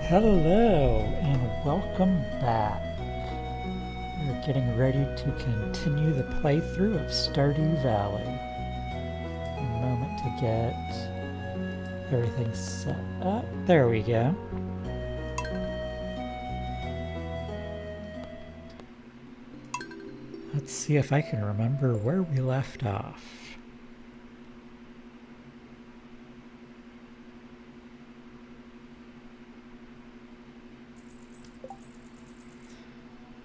Hello and welcome back. We're getting ready to continue the playthrough of Stardew Valley. A moment to get everything set up. There we go. Let's see if I can remember where we left off.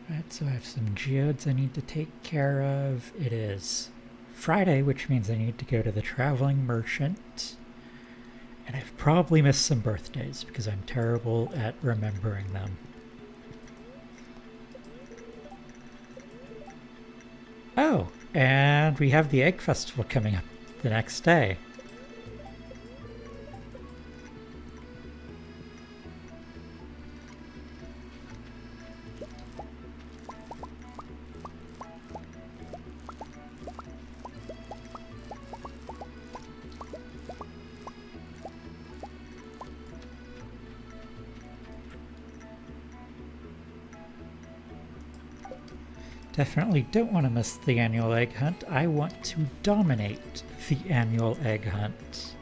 Right, so I have some geodes I need to take care of. It is Friday, which means I need to go to the traveling merchant. And I've probably missed some birthdays because I'm terrible at remembering them. Oh, and we have the Egg Festival coming up the next day. Definitely don't want to miss the annual egg hunt. I want to dominate the annual egg hunt.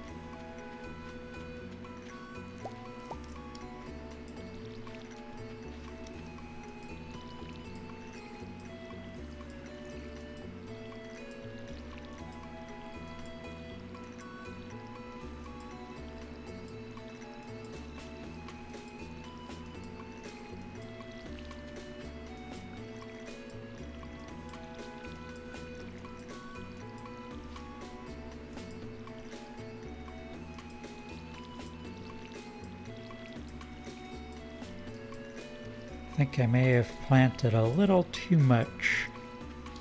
I think I may have planted a little too much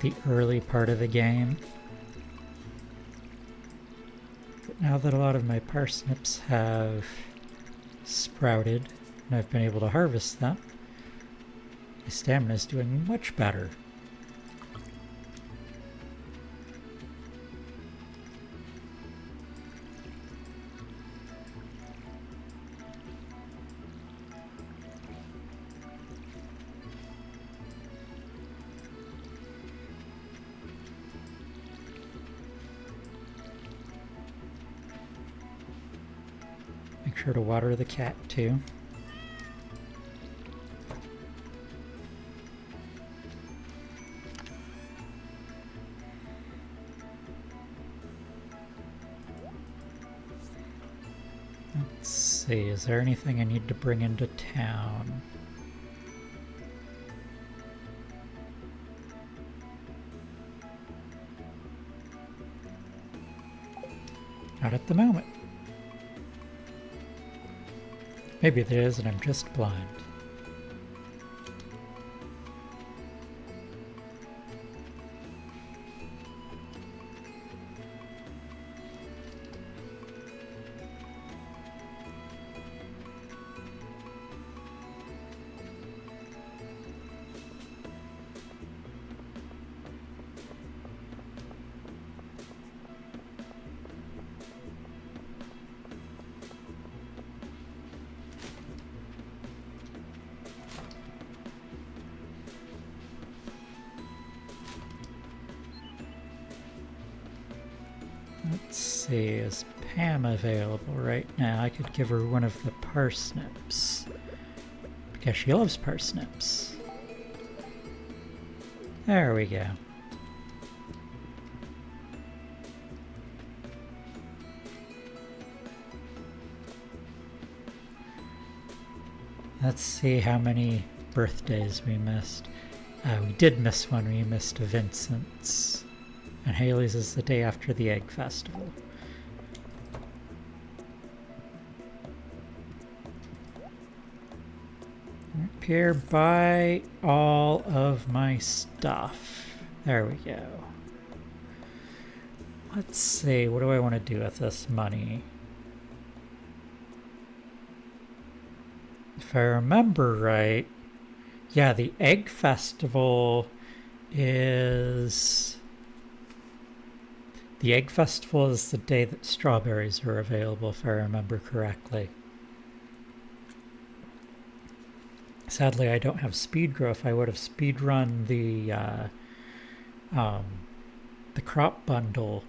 the early part of the game. But now that a lot of my parsnips have sprouted and I've been able to harvest them, my stamina is doing much better. Make sure to water the cat too. Let's see, is there anything I need to bring into town? Not at the moment. Maybe there is and I'm just blind. Let's see, is Pam available right now? I could give her one of the parsnips. Because she loves parsnips. There we go. Let's see how many birthdays we missed. We did miss one. We missed Vincent's. And Haley's is the day after the Egg Festival. Up here, buy all of my stuff. There we go. Let's see, what do I want to do with this money? If I remember right, yeah, the Egg Festival is... The Egg Festival is the day that strawberries are available, if I remember correctly. Sadly, I don't have speed growth. If I would have speed run the crop bundle,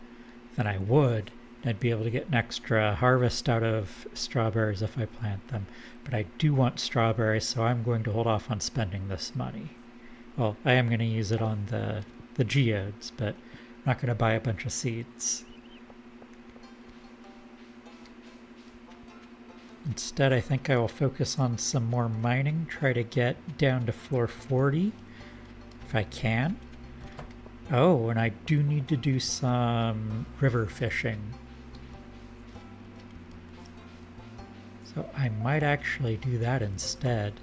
then I would. I'd be able to get an extra harvest out of strawberries if I plant them. But I do want strawberries, so I'm going to hold off on spending this money. Well, I am going to use it on the geodes, but I'm not going to buy a bunch of seeds. Instead, I think I will focus on some more mining, try to get down to floor 40 if I can. Oh, and I do need to do some river fishing. So I might actually do that instead.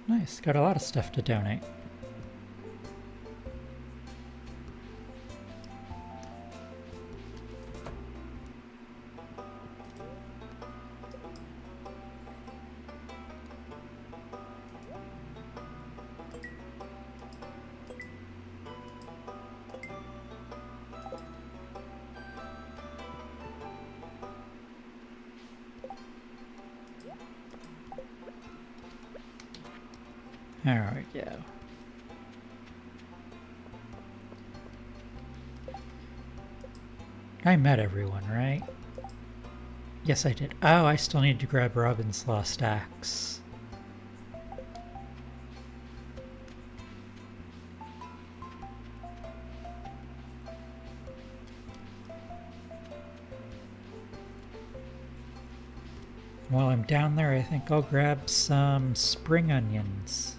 Nice, got a lot of stuff to donate. There we go. I met everyone, right? Yes, I did. Oh, I still need to grab Robin's lost axe. While I'm down there, I think I'll grab some spring onions.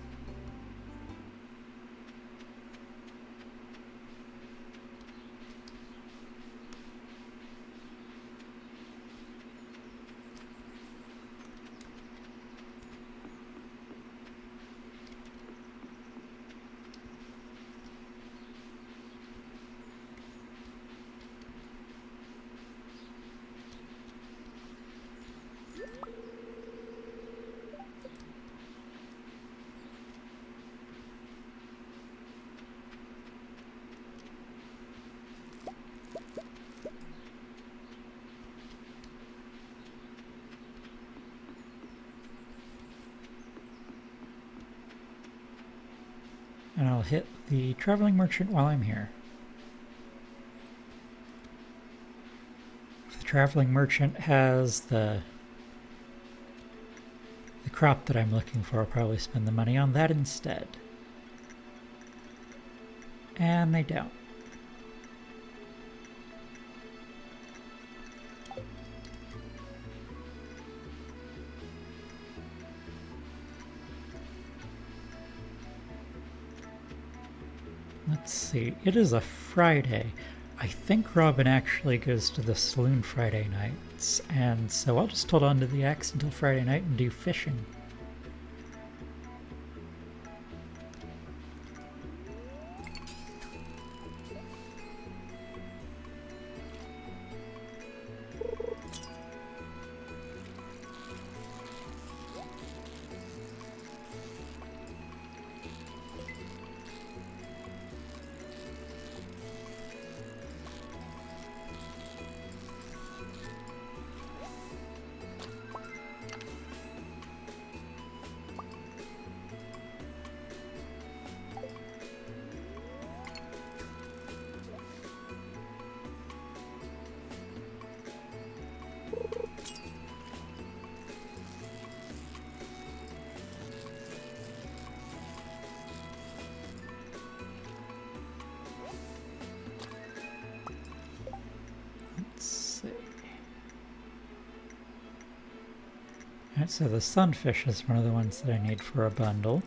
And I'll hit the traveling merchant while I'm here. If the traveling merchant has the crop that I'm looking for, I'll probably spend the money on that instead. And they don't. Let's see, it is a Friday. I think Robin actually goes to the saloon Friday nights, and so I'll just hold on to the axe until Friday night and do fishing. Alright, so the sunfish is one of the ones that I need for a bundle.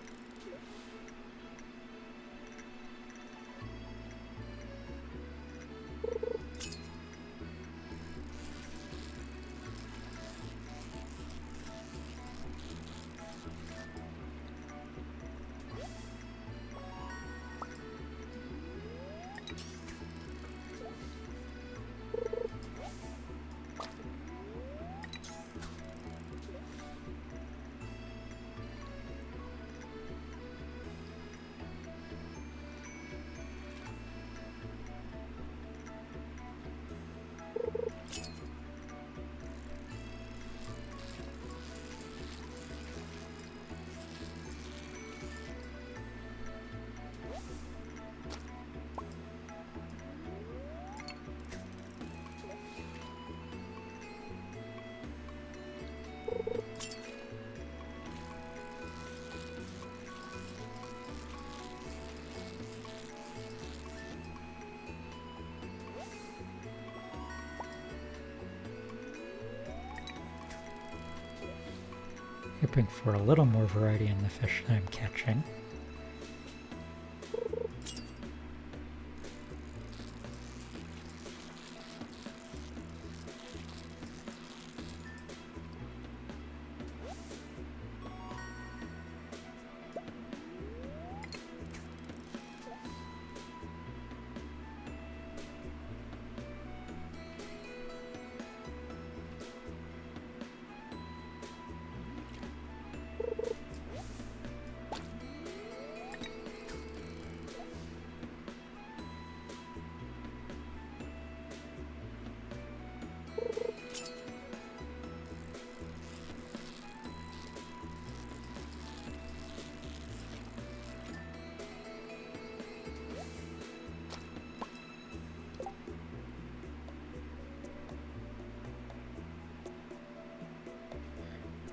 Hoping for a little more variety in the fish that I'm catching.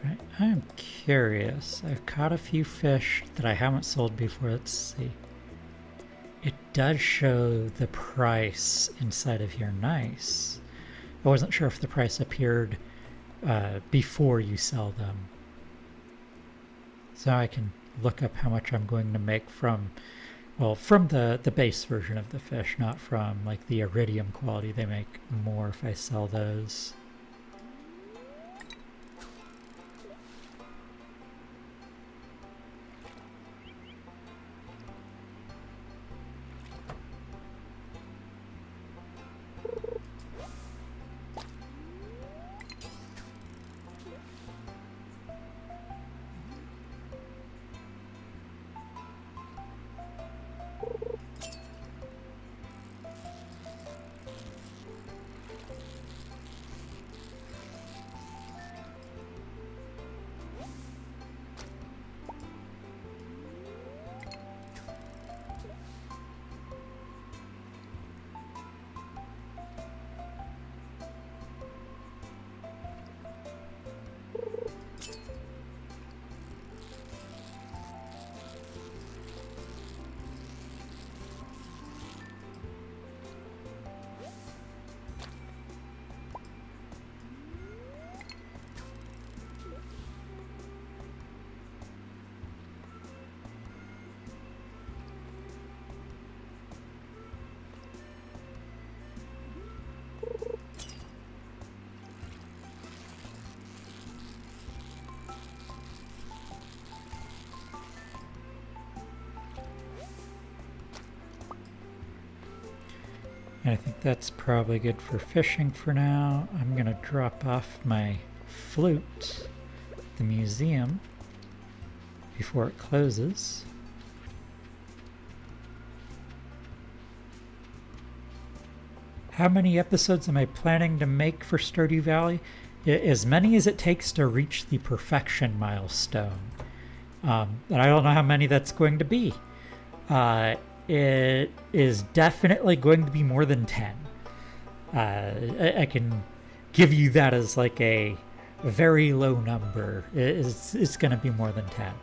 Right, I'm curious. I've caught a few fish that I haven't sold before. Let's see. It does show the price inside of here. Nice. I wasn't sure if the price appeared before you sell them. So I can look up how much I'm going to make from, well, from the base version of the fish, not from like the iridium quality. They make more if I sell those. And I think that's probably good for fishing for now. I'm going to drop off my flute at the museum before it closes. How many episodes am I planning to make for Stardew Valley? As many as it takes to reach the perfection milestone. And I don't know how many that's going to be. It is definitely going to be more than 10. I can give you that as like a very low number. It's going to be more than 10.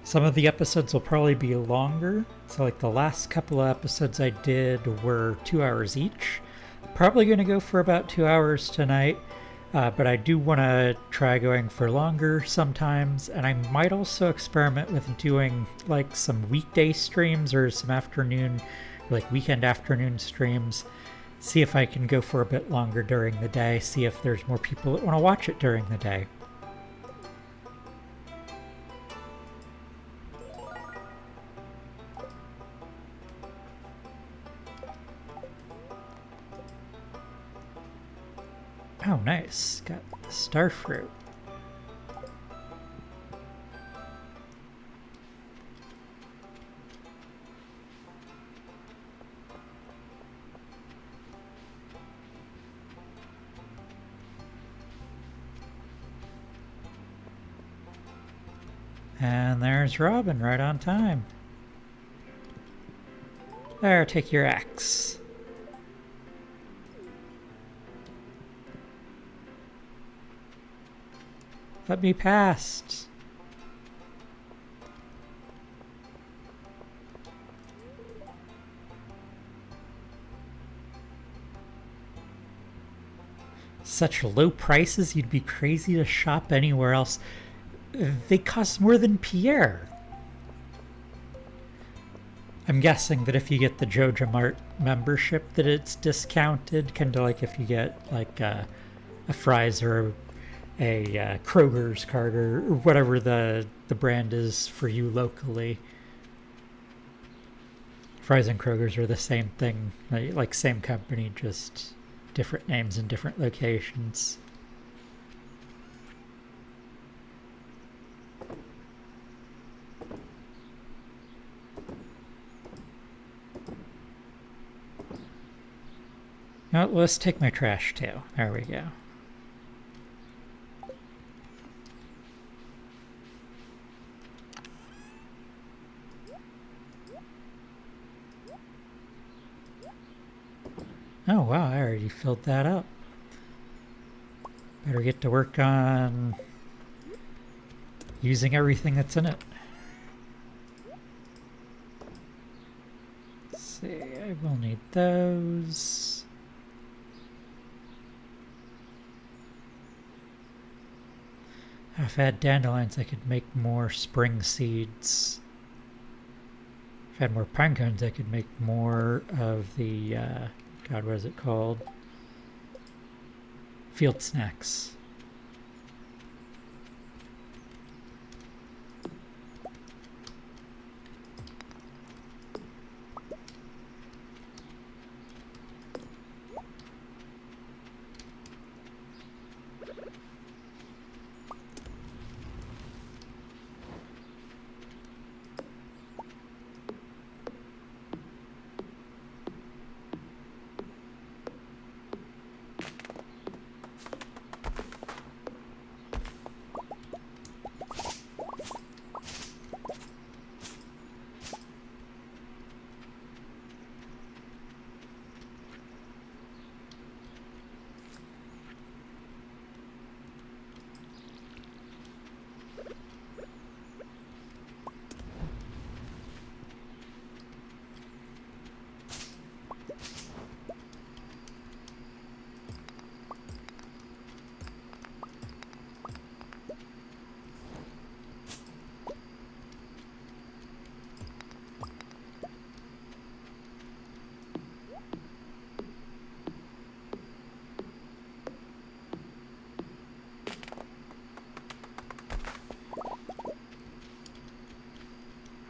Some of the episodes will probably be longer. So like the last couple of episodes I did were 2 hours each. Probably going to go for about 2 hours tonight. But I do want to try going for longer sometimes, and I might also experiment with doing like some weekday streams or some afternoon, like weekend afternoon streams. See if I can go for a bit longer during the day, see if there's more people that want to watch it during the day. Oh, nice. Got the star fruit. And there's Robin right on time. There, take your axe. Let me past. such low prices you'd be crazy to shop anywhere else. They cost more than Pierre. I'm guessing that if you get the Joja Mart membership that it's discounted, kind of like if you get like a Fry's or a Kroger's card or whatever the brand is for you locally. Fry's and Kroger's are the same thing, like same company, just different names in different locations. Now, let's take my trash too. There we go. Oh wow, I already filled that up. Better get to work on using everything that's in it. Let's see, I will need those. If I had dandelions, I could make more spring seeds. If I had more pine cones, I could make more of the, God, what is it called? Field snacks.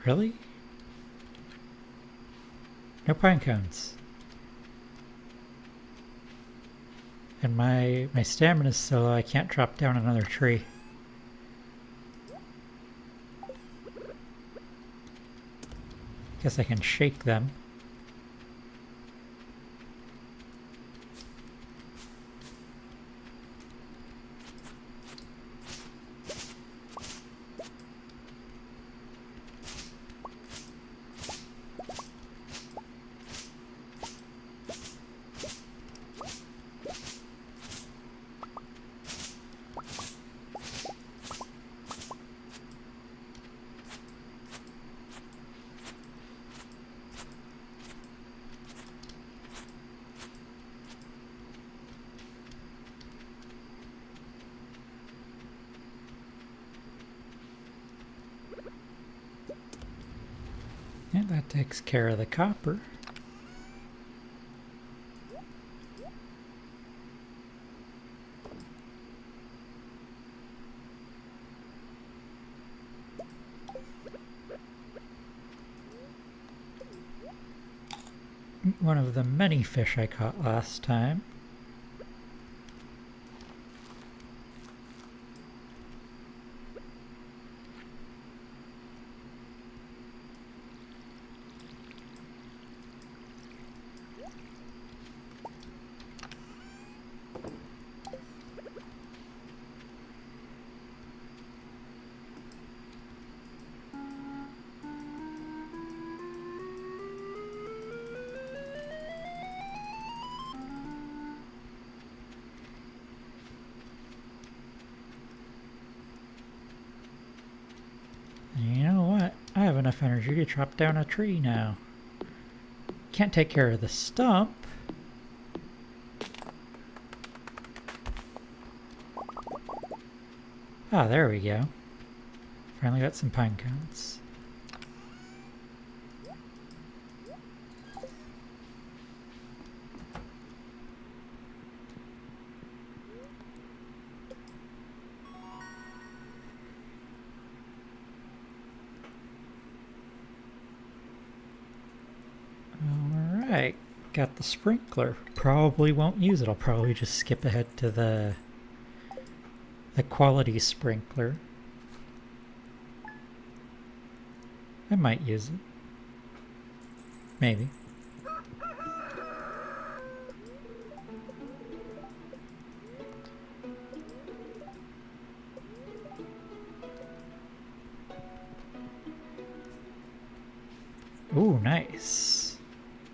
Really? No pine cones. And my stamina's so low I can't drop down another tree. Guess I can shake them. Yeah, that takes care of the copper. One of the many fish I caught last time. You know what? I have enough energy to chop down a tree now. Can't take care of the stump. Ah, there we go. Finally got some pine cones. Alright, got the sprinkler. Probably won't use it. I'll probably just skip ahead to the quality sprinkler. I might use it. Maybe. Ooh, nice.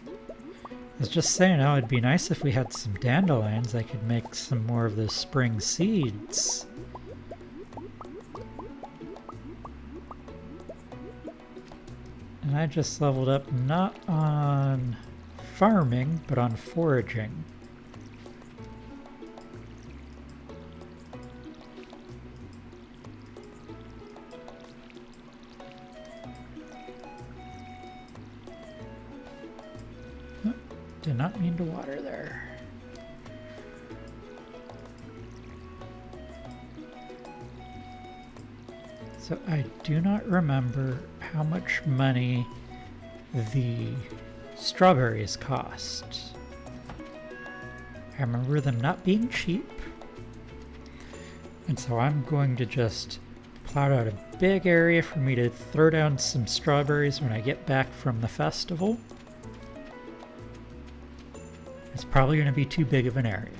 I was just saying, oh, it'd be nice if we had some dandelions. I could make some more of those spring seeds. And I just leveled up not on farming, but on foraging. Oh, did not mean to water there. So I do not remember how much money the strawberries cost. I remember them not being cheap. And so I'm going to just plot out a big area for me to throw down some strawberries when I get back from the festival. It's probably going to be too big of an area.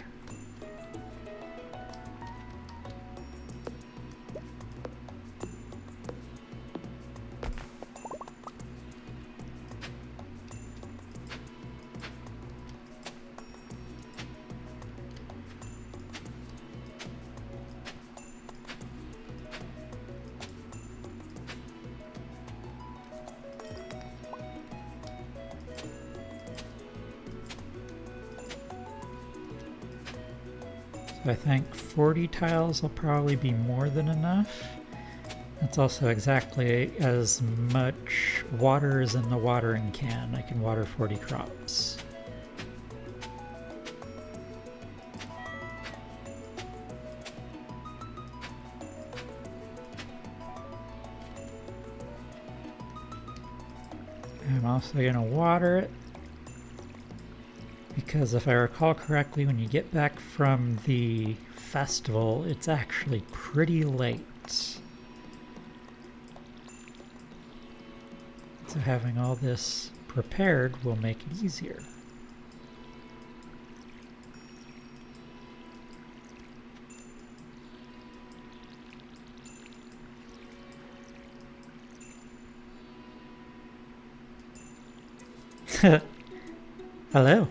I think 40 tiles will probably be more than enough. That's also exactly as much water as in the watering can. I can water 40 crops. I'm also going to water it, because if I recall correctly, when you get back from the festival, it's actually pretty late. So having all this prepared will make it easier. Hello.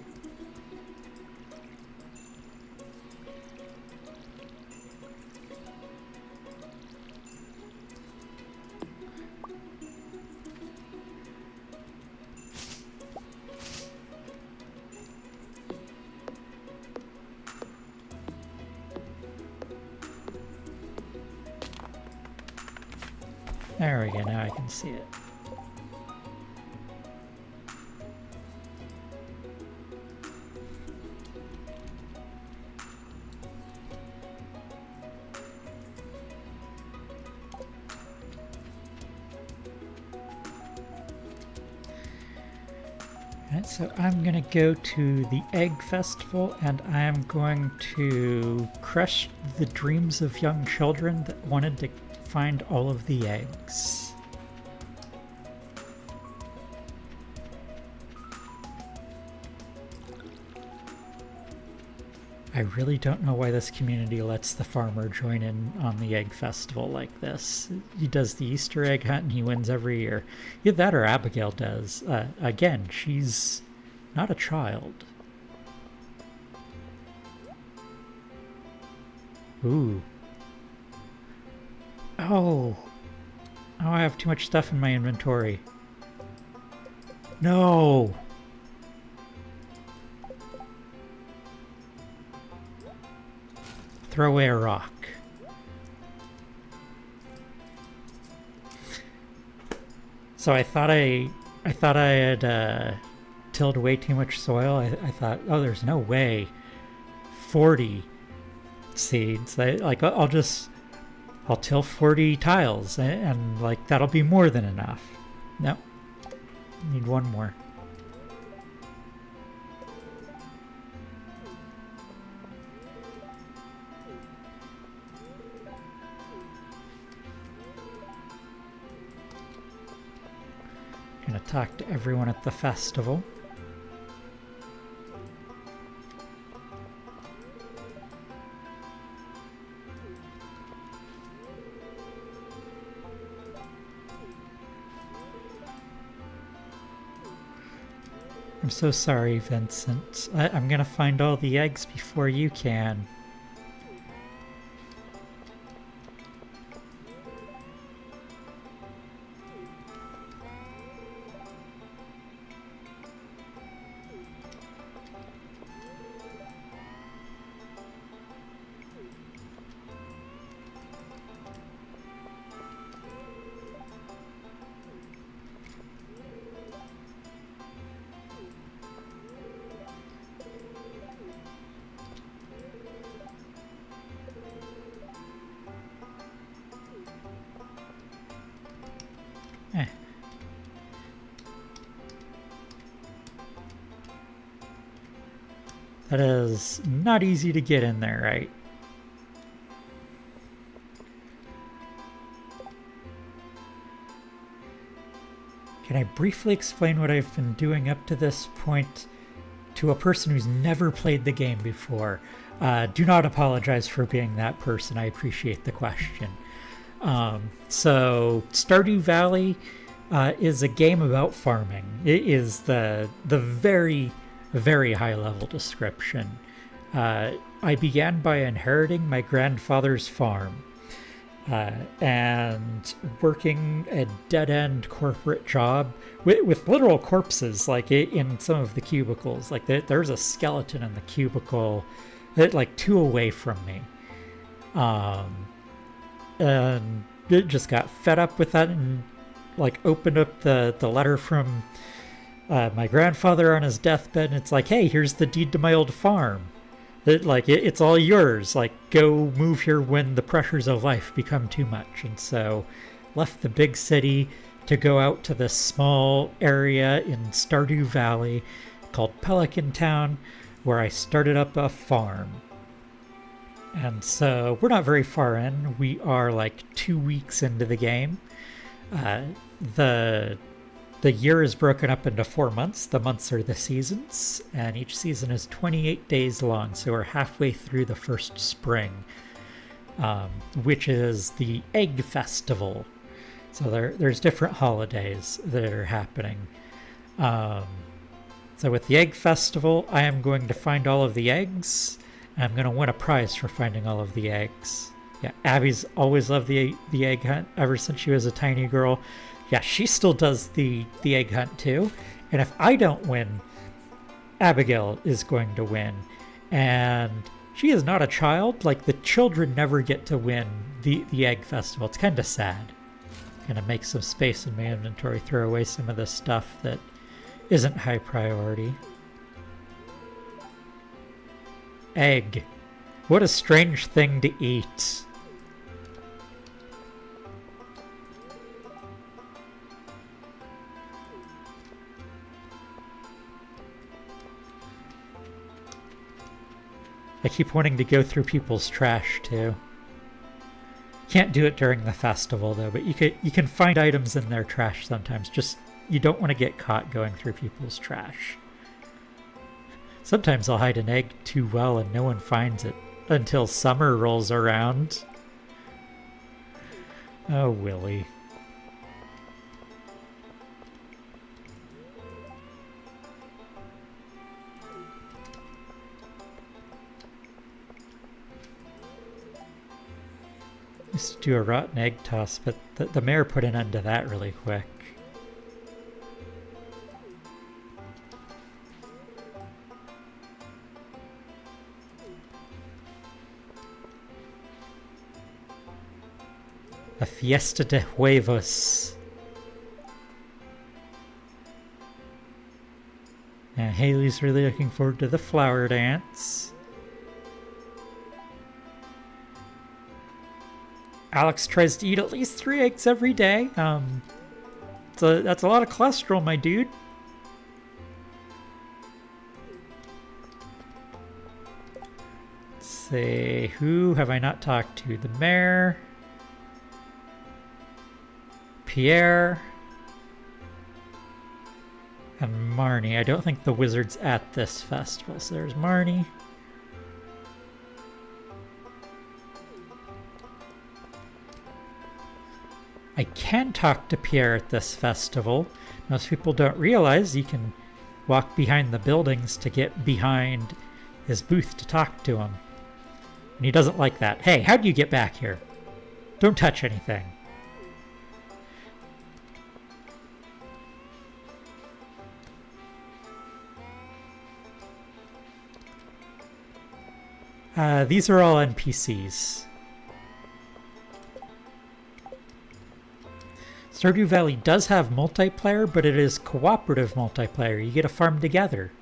There we go, now I can see it. Alright, so I'm gonna go to the Egg Festival and I'm going to crush the dreams of young children that wanted to find all of the eggs. I really don't know why this community lets the farmer join in on the egg festival like this. He does the Easter egg hunt and he wins every year. Either that or Abigail does. Again, she's not a child. Ooh. Oh, I have too much stuff in my inventory. No! Throw away a rock. So I thought I had tilled way too much soil. I thought, oh, there's no way 40 seeds. I'll till 40 tiles and like that'll be more than enough. No, need one more. Gonna talk to everyone at the festival. I'm so sorry, Vincent. I'm gonna find all the eggs before you can. That is not easy to get in there, right? Can I briefly explain what I've been doing up to this point to a person who's never played the game before? Do not apologize for being that person. I appreciate the question. So Stardew Valley is a game about farming. It is the very, very high level description. I began by inheriting my grandfather's farm and working a dead-end corporate job with literal corpses like in some of the cubicles. Like there's a skeleton in the cubicle like 2 away from me. And it just got fed up with that and like opened up the letter from my grandfather on his deathbed, and it's like, hey, here's the deed to my old farm. It's all yours. Like, go move here when the pressures of life become too much. And so left the big city to go out to this small area in Stardew Valley called Pelican Town, where I started up a farm. And so we're not very far in. We are like 2 weeks into the game. The year is broken up into 4 months. The months are the seasons, and each season is 28 days long. So we're halfway through the first spring, which is the Egg Festival. So there's different holidays that are happening. So with the Egg Festival, I am going to find all of the eggs. And I'm going to win a prize for finding all of the eggs. Yeah, Abby's always loved the egg hunt ever since she was a tiny girl. Yeah, she still does the egg hunt too. And if I don't win, Abigail is going to win. And she is not a child. Like, the children never get to win the egg festival. It's kind of sad. Gonna make some space in my inventory, throw away some of this stuff that isn't high priority. Egg. What a strange thing to eat. I keep wanting to go through people's trash too. Can't do it during the festival though, but you can find items in their trash sometimes. Just you don't want to get caught going through people's trash. Sometimes I'll hide an egg too well and no one finds it until summer rolls around. Oh, Willie. Used to do a rotten egg toss, but the mayor put an end to that really quick. A fiesta de huevos. Haley's really looking forward to the flower dance. Alex tries to eat at least 3 eggs every day. That's a lot of cholesterol, my dude. Let's see, who have I not talked to? The mayor, Pierre, and Marnie. I don't think the wizard's at this festival, so there's Marnie. I can talk to Pierre at this festival. Most people don't realize you can walk behind the buildings to get behind his booth to talk to him. And he doesn't like that. Hey, how'd you get back here? Don't touch anything. These are all NPCs. Stardew Valley does have multiplayer, but it is cooperative multiplayer. You get to farm together.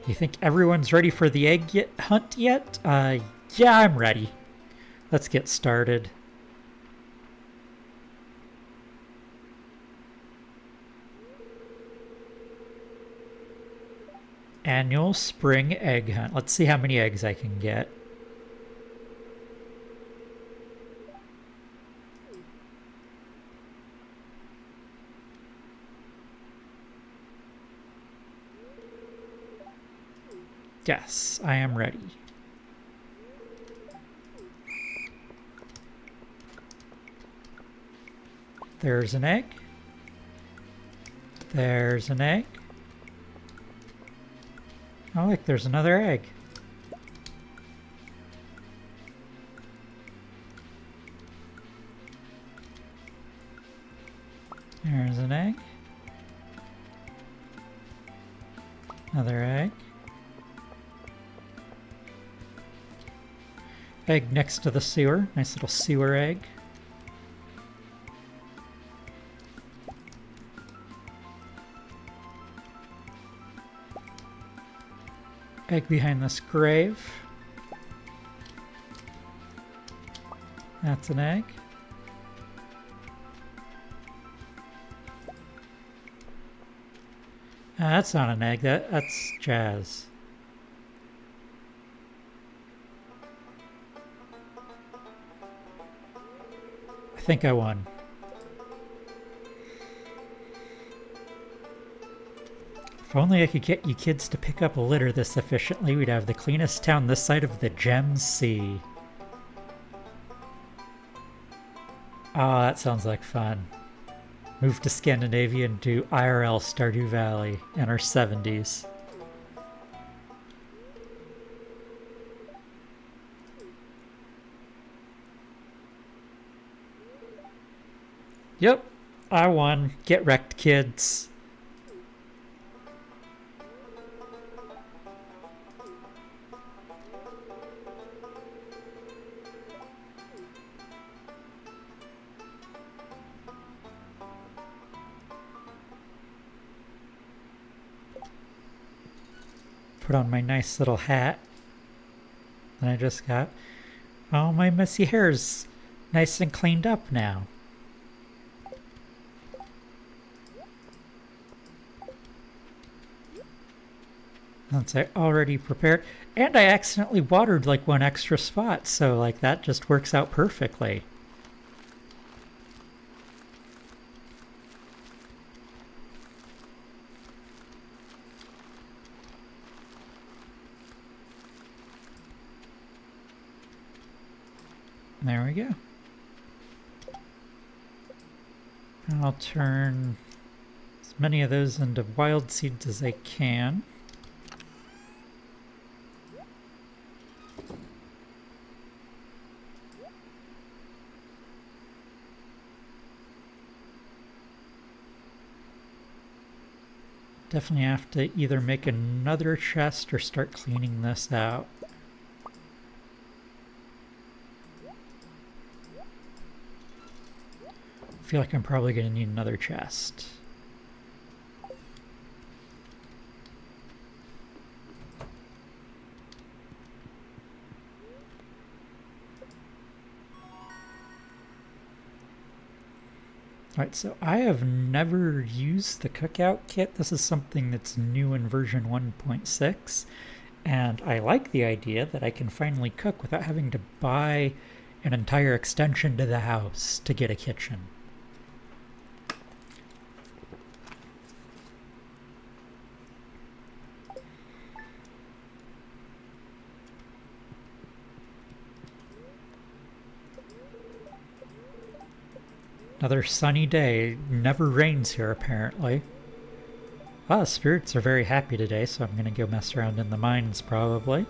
You think everyone's ready for the egg hunt yet? Yeah, I'm ready. Let's get started. Annual spring egg hunt. Let's see how many eggs I can get. Yes, I am ready. There's an egg. There's an egg. Oh, look, there's another egg. There's an egg. Another egg. Egg next to the sewer. Nice little sewer egg. Egg behind this grave. That's an egg. That's not an egg, that's Jazz. I think I won. If only I could get you kids to pick up a litter this efficiently, we'd have the cleanest town this side of the Gem Sea. Ah, that sounds like fun. Move to Scandinavia and do IRL Stardew Valley in our 70s. Yep, I won. Get wrecked, kids. Put on my nice little hat that I just got. Oh, my messy hair's nice and cleaned up now. Since I already prepared, and I accidentally watered like one extra spot, so like that just works out perfectly. There we go. I'll turn as many of those into wild seeds as I can. Definitely have to either make another chest or start cleaning this out. feel like I'm probably going to need another chest. Alright, so I have never used the cookout kit. This is something that's new in version 1.6, and I like the idea that I can finally cook without having to buy an entire extension to the house to get a kitchen. Another sunny day. Never rains here, apparently. Ah, spirits are very happy today, so I'm going to go mess around in the mines, probably.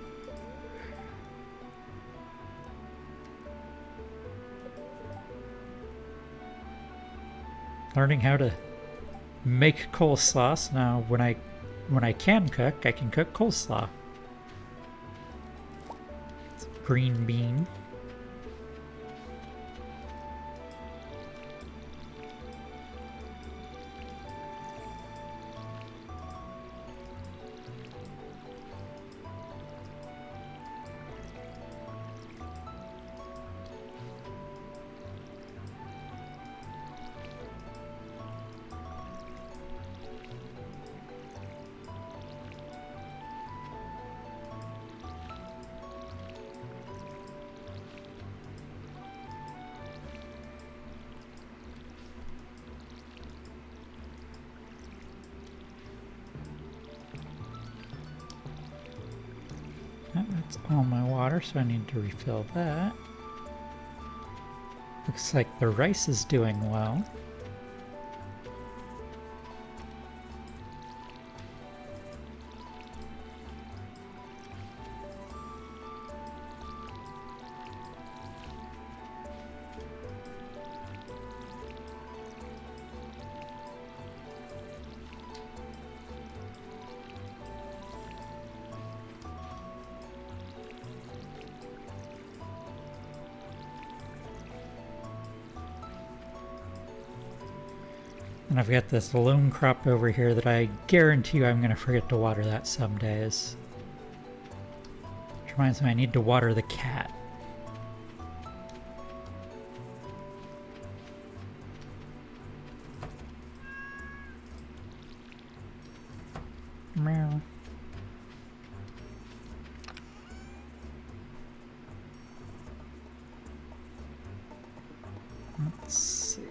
Learning how to make coleslaw. So now, when I can cook, I can cook coleslaw. It's green bean. That's all my water, so I need to refill that. Looks like the rice is doing well. And I've got this lone crop over here that I guarantee you I'm going to forget to water that some days. Which reminds me, I need to water the cat. Meow. Let's see.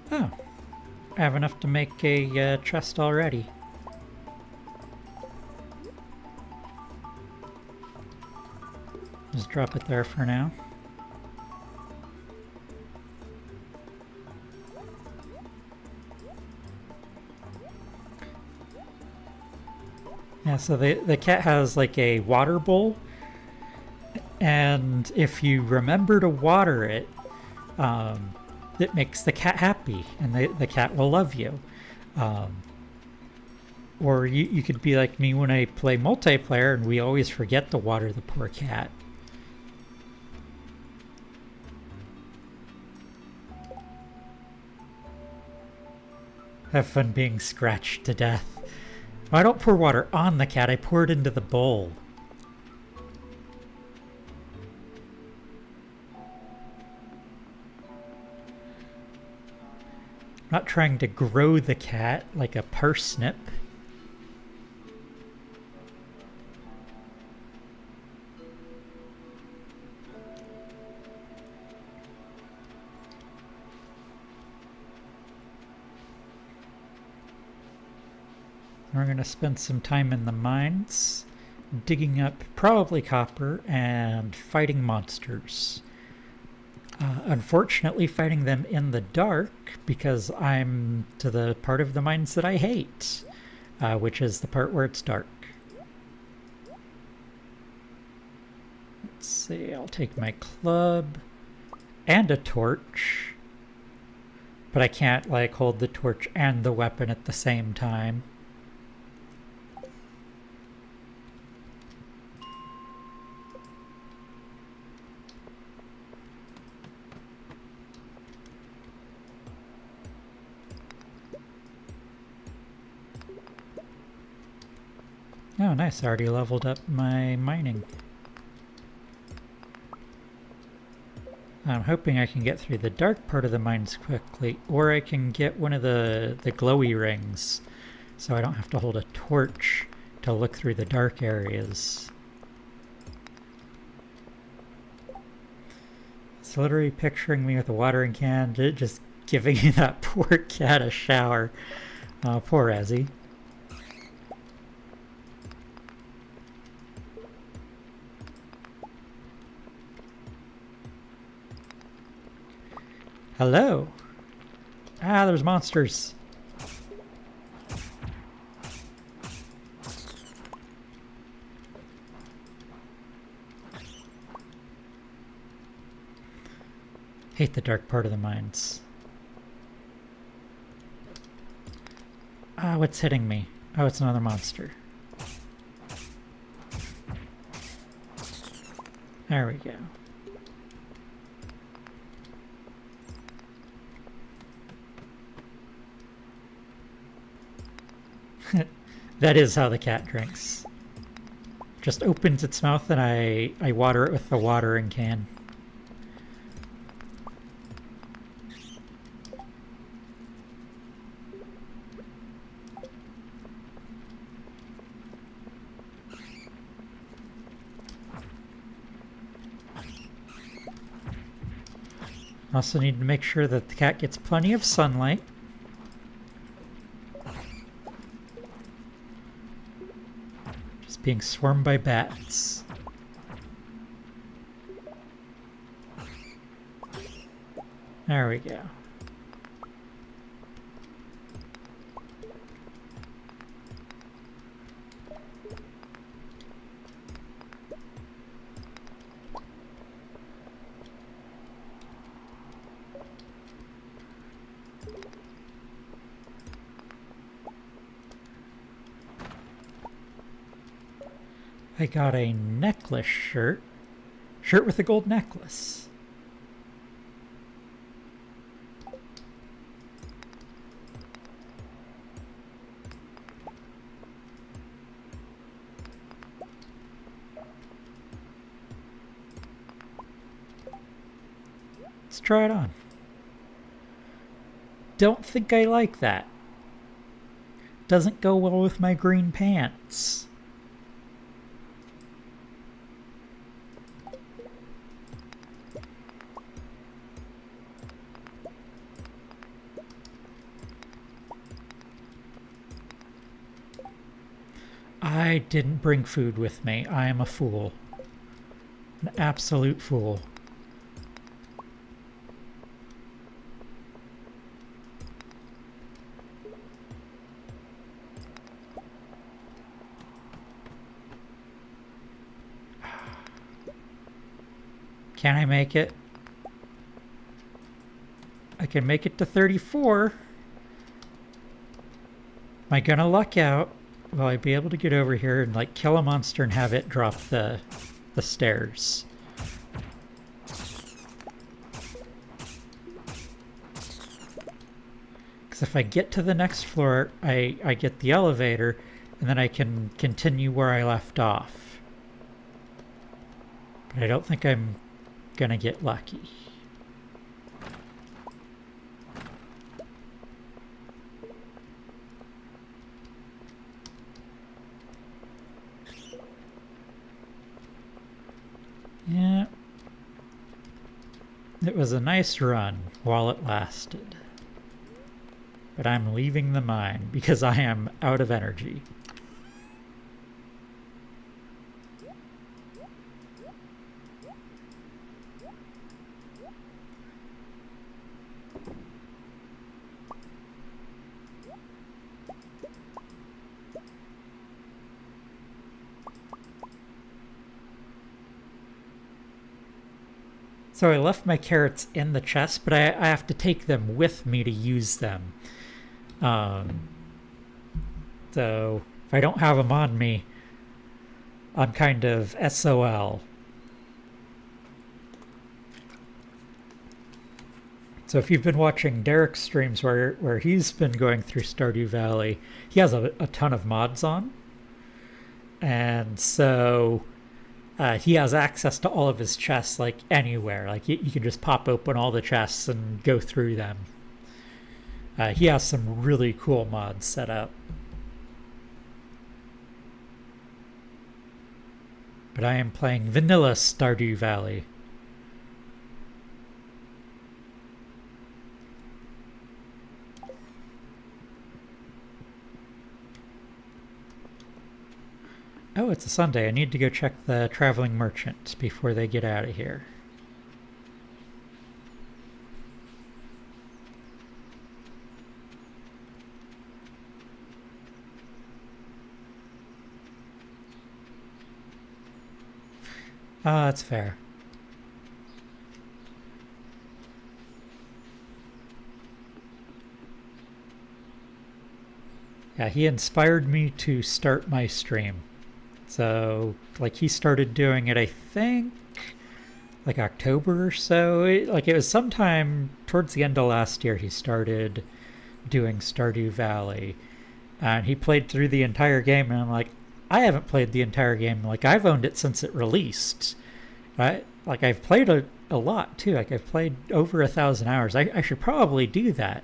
Oh, I have enough to make a chest already. Just drop it there for now. Yeah, so the cat has like a water bowl, and if you remember to water it, it makes the cat happy, and the cat will love you. Or you could be like me when I play multiplayer, and we always forget to water the poor cat. Have fun being scratched to death. I don't pour water on the cat, I pour it into the bowl. I'm not trying to grow the cat like a parsnip. We're going to spend some time in the mines, digging up probably copper and fighting monsters. Unfortunately, fighting them in the dark because I'm to the part of the mines that I hate, which is the part where it's dark. Let's see, I'll take my club and a torch, but I can't like hold the torch and the weapon at the same time. Oh, nice. I already leveled up my mining. I'm hoping I can get through the dark part of the mines quickly, or I can get one of the glowy rings, so I don't have to hold a torch to look through the dark areas. It's literally picturing me with a watering can, just giving that poor cat a shower. Poor Ezzy. Hello. Ah, there's monsters. Hate the dark part of the mines. Ah, what's hitting me? Oh, it's another monster. There we go. That is how the cat drinks. Just opens its mouth and I water it with the watering can. Also need to make sure that the cat gets plenty of sunlight. Just being swarmed by bats. There we go. I got a necklace shirt. Shirt with a gold necklace. Let's try it on. Don't think I like that. Doesn't go well with my green pants. I didn't bring food with me. I am a fool. An absolute fool. Can I make it? I can make it to 34. Am I gonna luck out? Will I be able to get over here and like kill a monster and have it drop the stairs? Because if I get to the next floor, I get the elevator, and then I can continue where I left off. But I don't think I'm gonna get lucky. Yeah. It was a nice run while it lasted. But I'm leaving the mine because I am out of energy. So I left my carrots in the chest, but I have to take them with me to use them. So if I don't have them on me, I'm kind of SOL. So if you've been watching Derek's streams where he's been going through Stardew Valley, he has a ton of mods on. And so he has access to all of his chests, like anywhere. Like you can just pop open all the chests and go through them. He has some really cool mods set up. But I am playing vanilla Stardew Valley. Oh, it's a Sunday. I need to go check the traveling merchant before they get out of here. Ah, that's fair. Yeah, he inspired me to start my stream. So, like, he started doing it, I think, like October or so. It was sometime towards the end of last year he started doing Stardew Valley. And he played through the entire game, and I'm like, I haven't played the entire game. Like, I've owned it since it released. Right? Like, I've played a lot, too. Like, I've played over 1,000 hours. I should probably do that.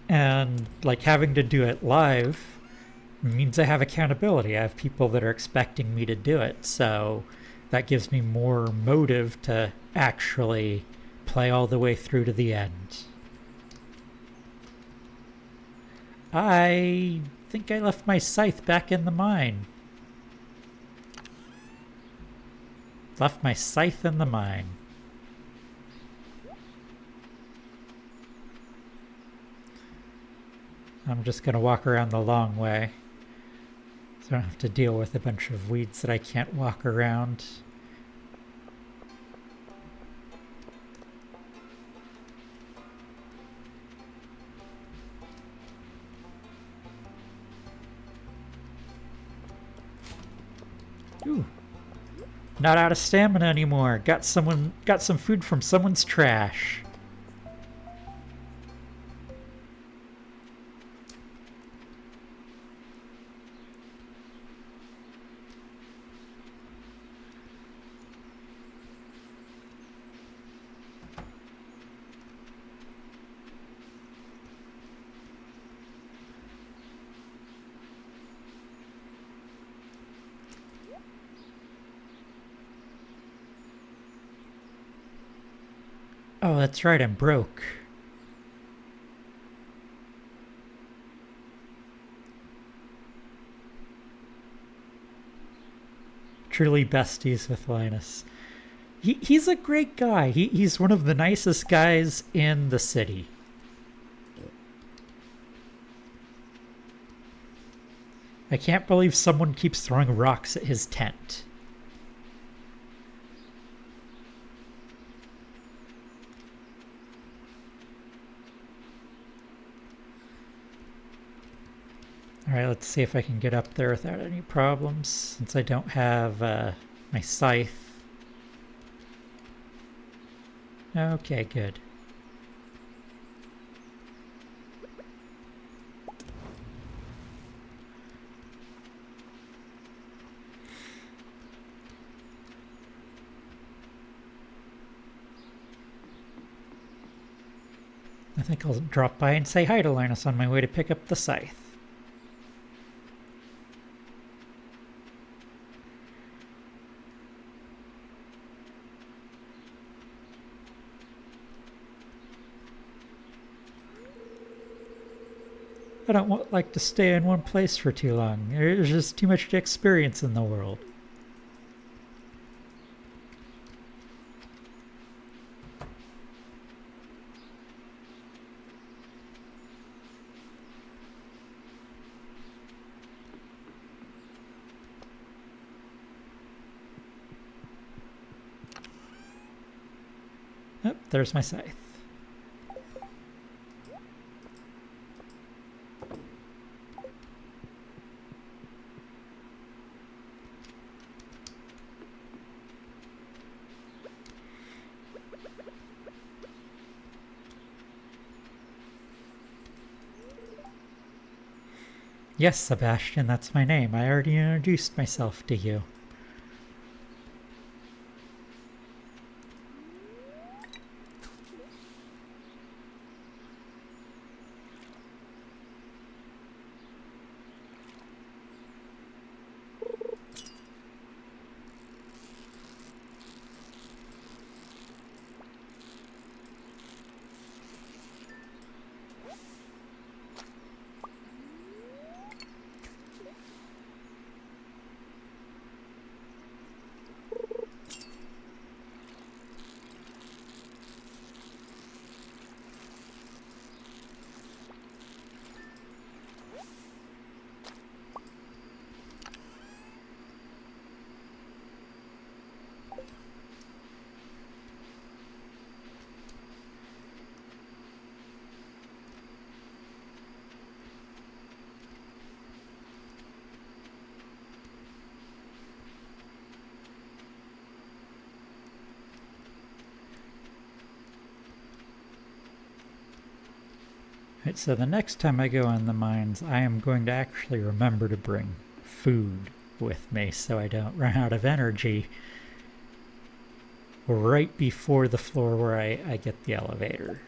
And, like, having to do it live means I have accountability. I have people that are expecting me to do it. So that gives me more motive to actually play all the way through to the end. I think I left my scythe back in the mine. Left my scythe in the mine. I'm just going to walk around the long way, so I don't have to deal with a bunch of weeds that I can't walk around. Ooh. Not out of stamina anymore. Got some food from someone's trash. Oh, that's right, I'm broke. Truly besties with Linus. He's a great guy. He's one of the nicest guys in the city. I can't believe someone keeps throwing rocks at his tent. Alright, let's see if I can get up there without any problems, since I don't have my scythe. Okay, good. I think I'll drop by and say hi to Linus on my way to pick up the scythe. I don't like to stay in one place for too long. There's just too much experience in the world. Oh, there's my scythe. Yes, Sebastian, that's my name. I already introduced myself to you. Right, so the next time I go in the mines, I am going to actually remember to bring food with me so I don't run out of energy right before the floor where I get the elevator.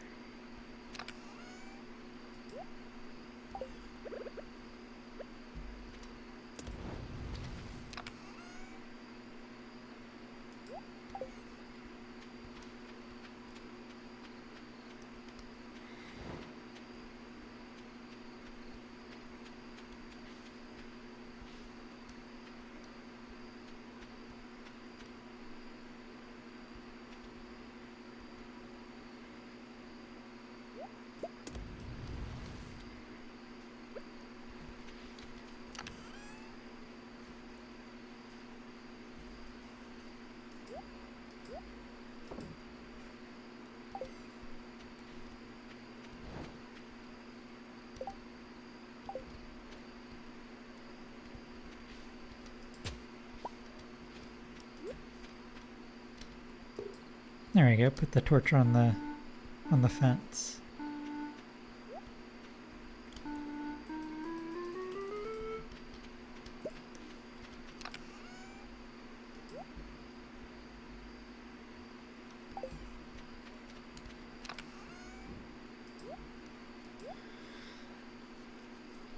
There we go, put the torch on the fence.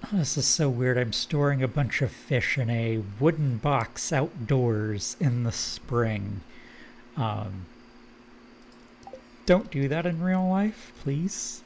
Oh, this is so weird. I'm storing a bunch of fish in a wooden box outdoors in the spring. Don't do that in real life, please.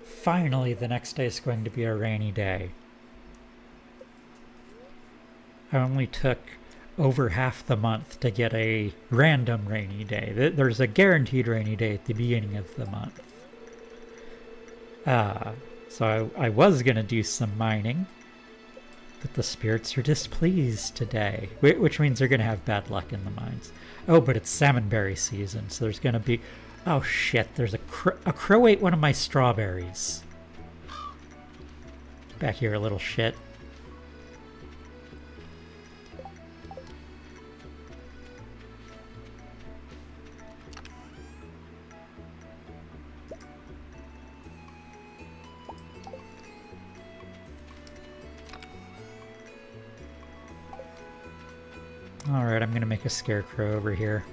Finally, the next day is going to be a rainy day. I only took over half the month to get a random rainy day. There's a guaranteed rainy day at the beginning of the month. So I was going to do some mining, but the spirits are displeased today, which means they're going to have bad luck in the mines. Oh, but it's salmonberry season, so there's going to be... Oh shit, there's a crow ate one of my strawberries. Back here, a little shit. Alright, I'm gonna make a scarecrow over here.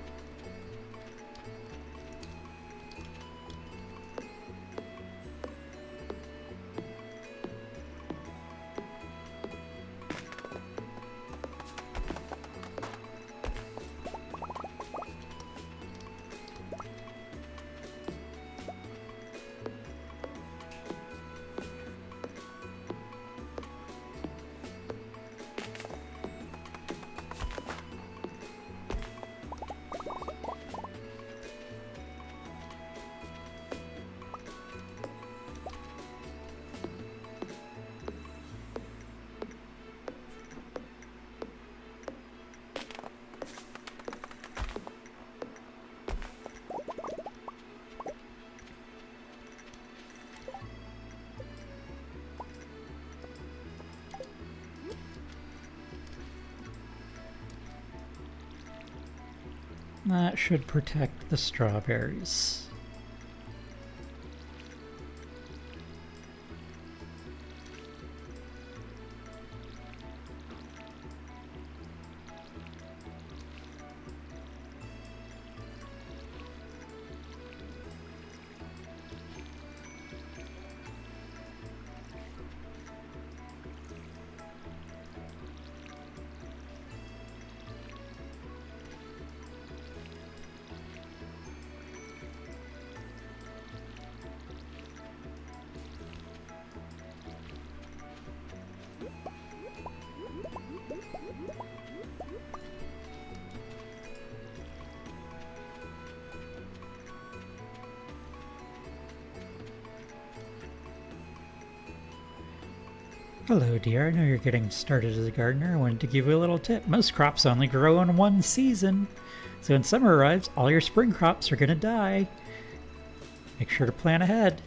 That should protect the strawberries. Hello dear, I know you're getting started as a gardener. I wanted to give you a little tip. Most crops only grow in one season. So when summer arrives, all your spring crops are going to die. Make sure to plan ahead.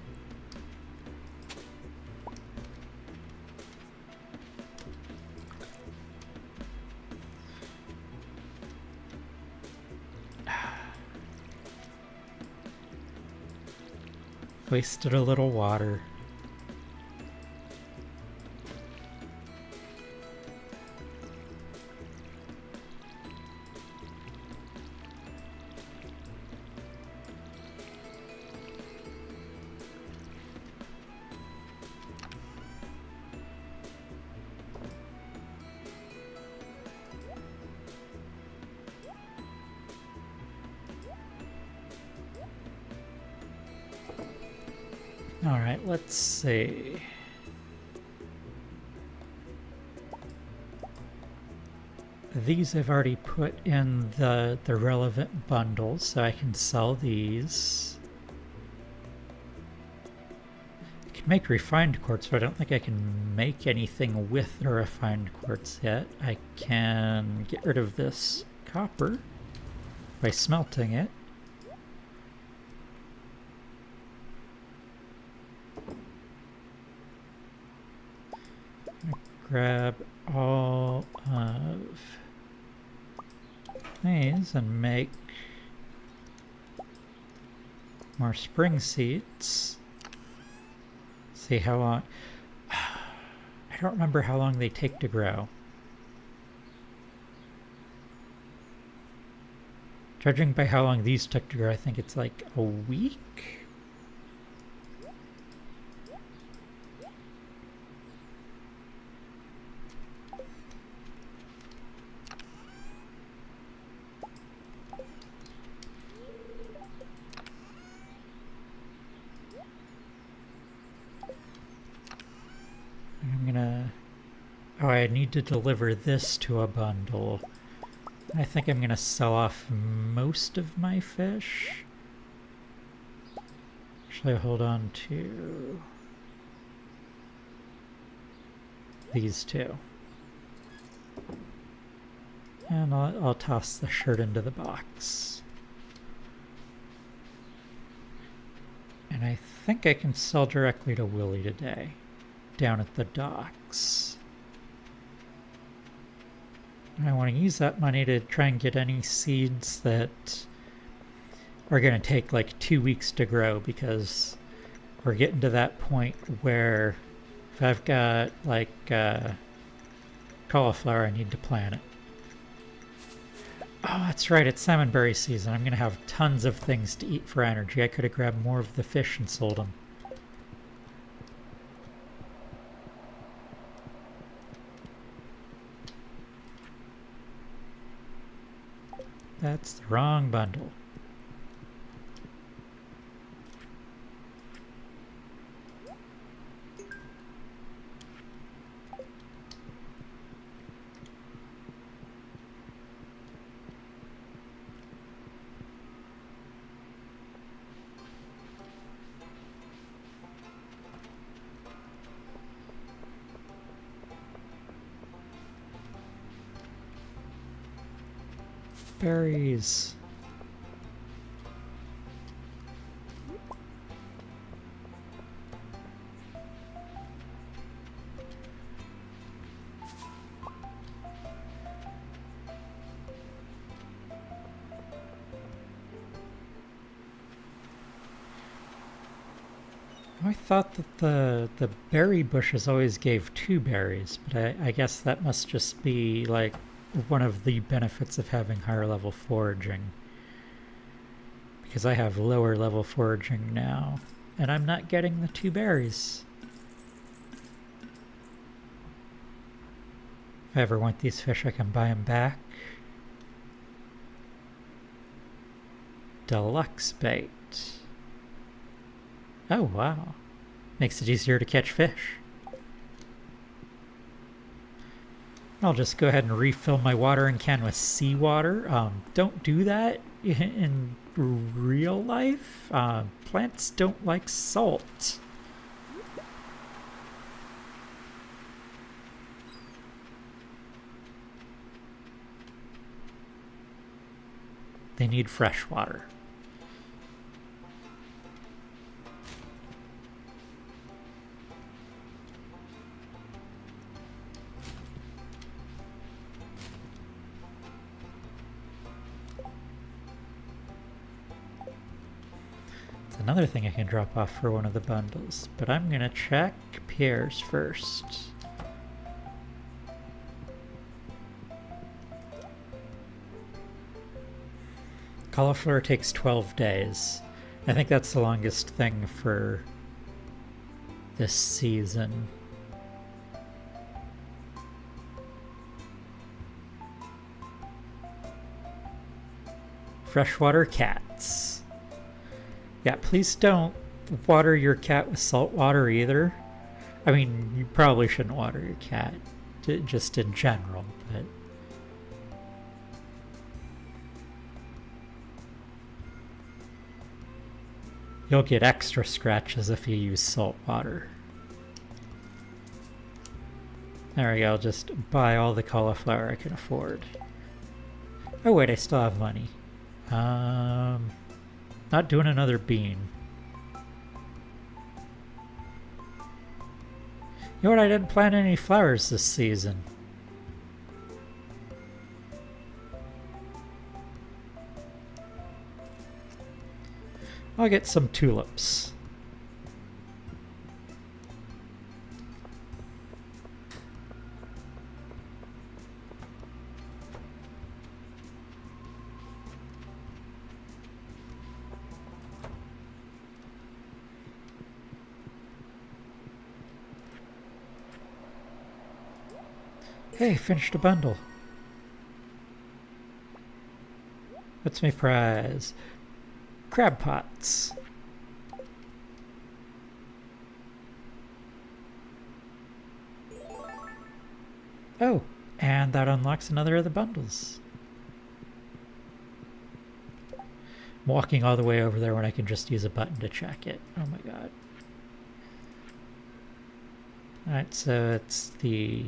Wasted a little water. Alright, let's see. These I've already put in the relevant bundles, so I can sell these. I can make refined quartz, but I don't think I can make anything with the refined quartz yet. I can get rid of this copper by smelting it. Grab all of these and make more spring seeds. See how long. I don't remember how long they take to grow. Judging by how long these took to grow, I think it's like a week. Oh, I need to deliver this to a bundle. I think I'm going to sell off most of my fish. Actually, hold on to these two. And I'll toss the shirt into the box. And I think I can sell directly to Willie today, down at the docks. And I want to use that money to try and get any seeds that are going to take like 2 weeks to grow, because we're getting to that point where if I've got like cauliflower, I need to plant it. Oh, that's right, it's salmonberry season. I'm going to have tons of things to eat for energy. I could have grabbed more of the fish and sold them. That's the wrong bundle. Berries. I thought that the berry bushes always gave 2 berries, but I guess that must just be like one of the benefits of having higher level foraging. Because I have lower level foraging now, and I'm not getting the 2 berries. If I ever want these fish, I can buy them back. Deluxe bait. Oh, wow. Makes it easier to catch fish. I'll just go ahead and refill my watering can with seawater. Don't do that in real life. Plants don't like salt. They need fresh water. It's another thing I can drop off for one of the bundles, but I'm gonna check pears first. Cauliflower takes 12 days. I think that's the longest thing for this season. Freshwater cats. Yeah, please don't water your cat with salt water either. I mean, you probably shouldn't water your cat, just in general, but... You'll get extra scratches if you use salt water. There we go, I'll just buy all the cauliflower I can afford. Oh wait, I still have money. Not doing another bean. You know what, I didn't plant any flowers this season. I'll get some tulips. Hey, finished a bundle. What's my prize? Crab pots. Oh, and that unlocks another of the bundles. I'm walking all the way over there when I can just use a button to check it. Oh my god. Alright, so it's the...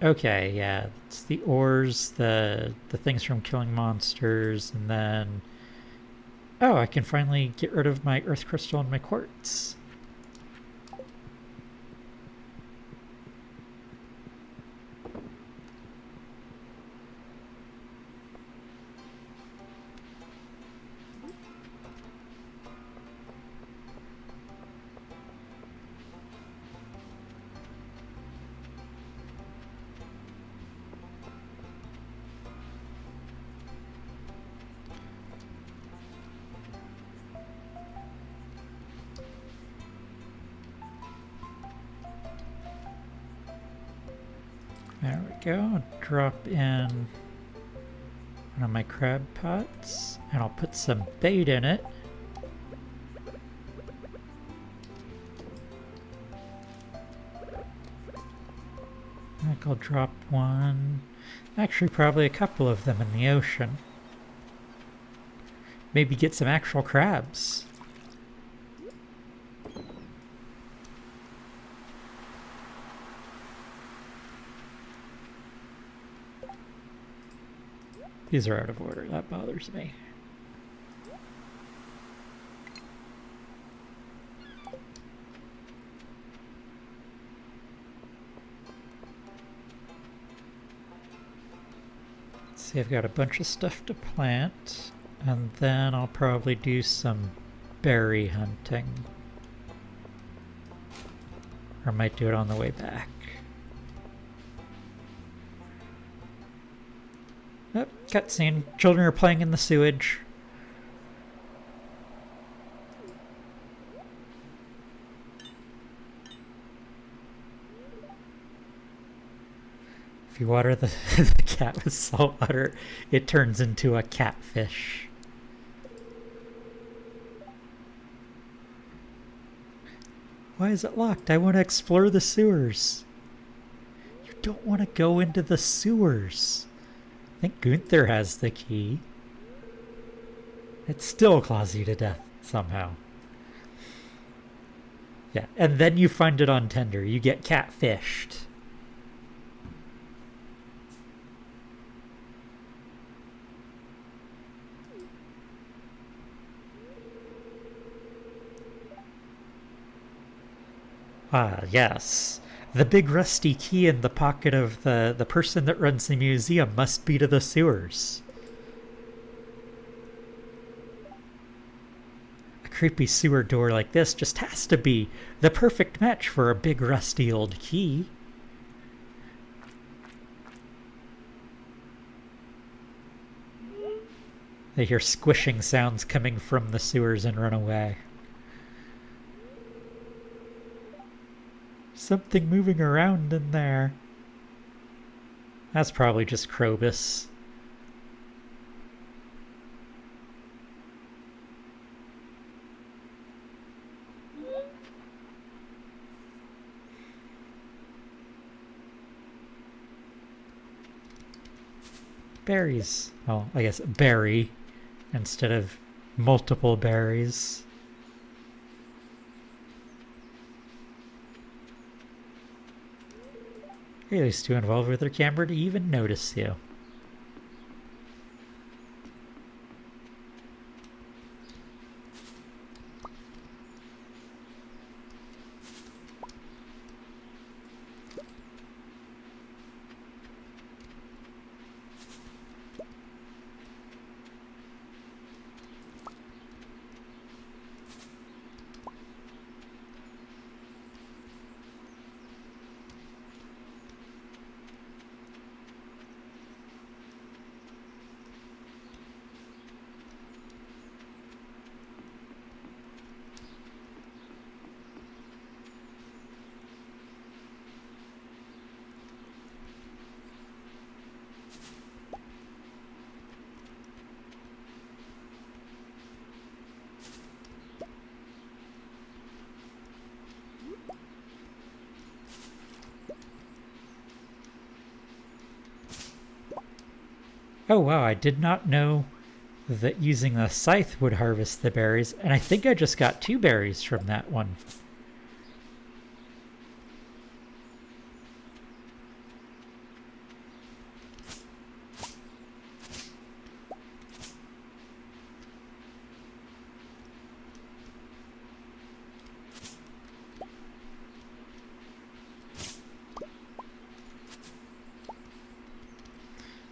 Okay, yeah, it's the ores, the things from killing monsters, and then... Oh, I can finally get rid of my earth crystal and my quartz. There we go. Drop in one of my crab pots, and I'll put some bait in it. I think I'll drop one, actually probably a couple of them in the ocean. Maybe get some actual crabs. These are out of order, that bothers me. Let's see, I've got a bunch of stuff to plant, and then I'll probably do some berry hunting. Or I might do it on the way back. Oh, cutscene. Children are playing in the sewage. If you water the, the cat with salt water, it turns into a catfish. Why is it locked? I want to explore the sewers. You don't want to go into the sewers. I think Gunther has the key. It still claws you to death somehow. Yeah, and then you find it on Tinder. You get catfished. Ah, yes. The big rusty key in the pocket of the person that runs the museum must be to the sewers. A creepy sewer door like this just has to be the perfect match for a big rusty old key. They hear squishing sounds coming from the sewers and run away. Something moving around in there. That's probably just Krobus. Berries. Well, I guess berry instead of multiple berries. Hey, at least too involved with their camera to even notice you. Oh wow, I did not know that using the scythe would harvest the berries, and I think I just got 2 berries from that one.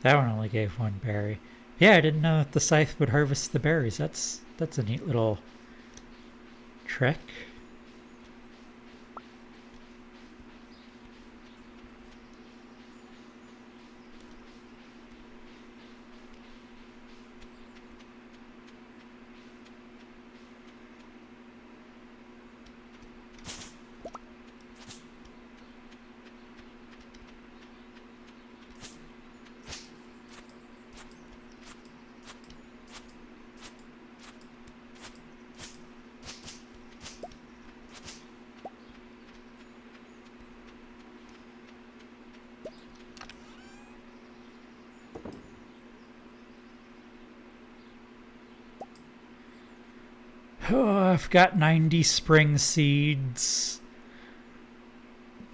That one only gave 1 berry. Yeah, I didn't know that the scythe would harvest the berries. That's a neat little trick. Oh, I've got 90 spring seeds.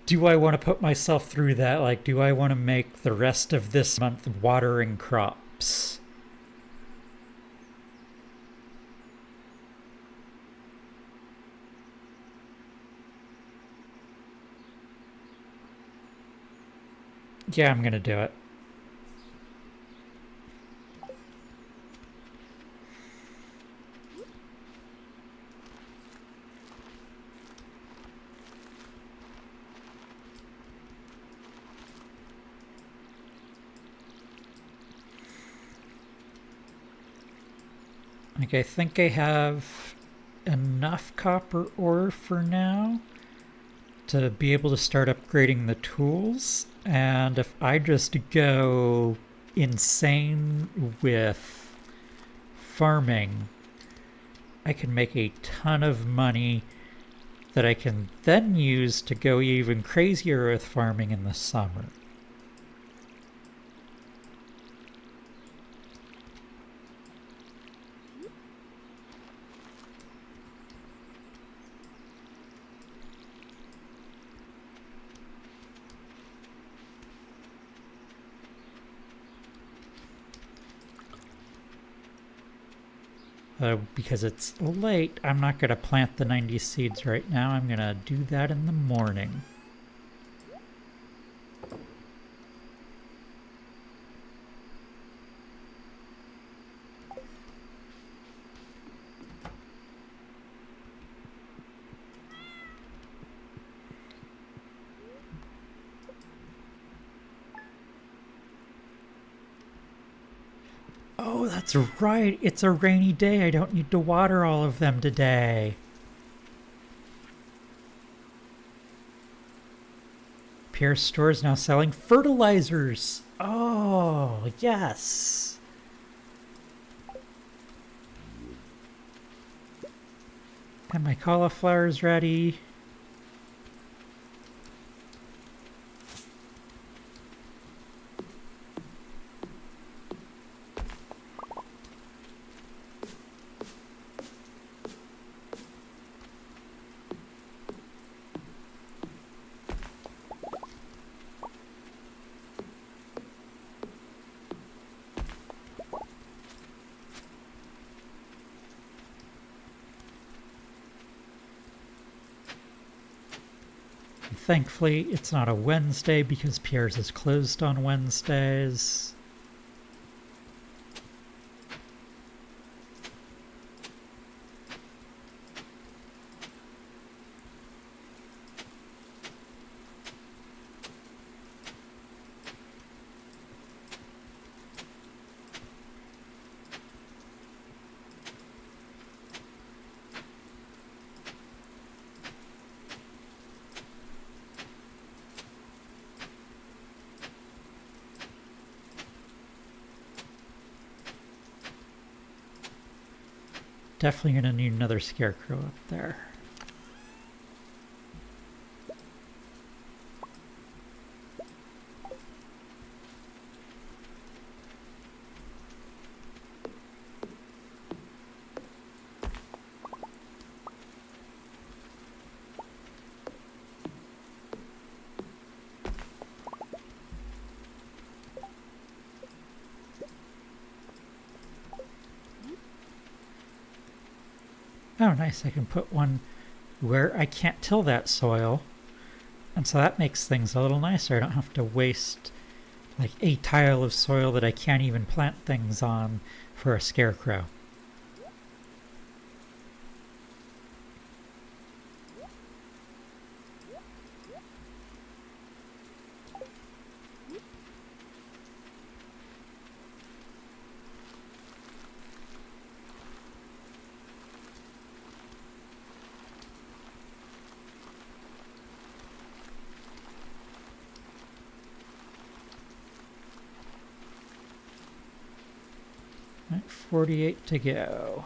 Do I want to put myself through that? Like, do I want to make the rest of this month watering crops? Yeah, I'm gonna do it. Like, I think I have enough copper ore for now to be able to start upgrading the tools. And if I just go insane with farming, I can make a ton of money that I can then use to go even crazier with farming in the summer. Because it's late, I'm not going to plant the 90 seeds right now. I'm going to do that in the morning. Oh, that's right. It's a rainy day. I don't need to water all of them today. Pierce Store is now selling fertilizers. Oh, yes. And my cauliflower's ready. Thankfully, it's not a Wednesday because Pierre's is closed on Wednesdays. Definitely gonna need another scarecrow up there. Oh, nice. I can put one where I can't till that soil. And so that makes things a little nicer. I don't have to waste like a tile of soil that I can't even plant things on for a scarecrow. Right, 48 to go.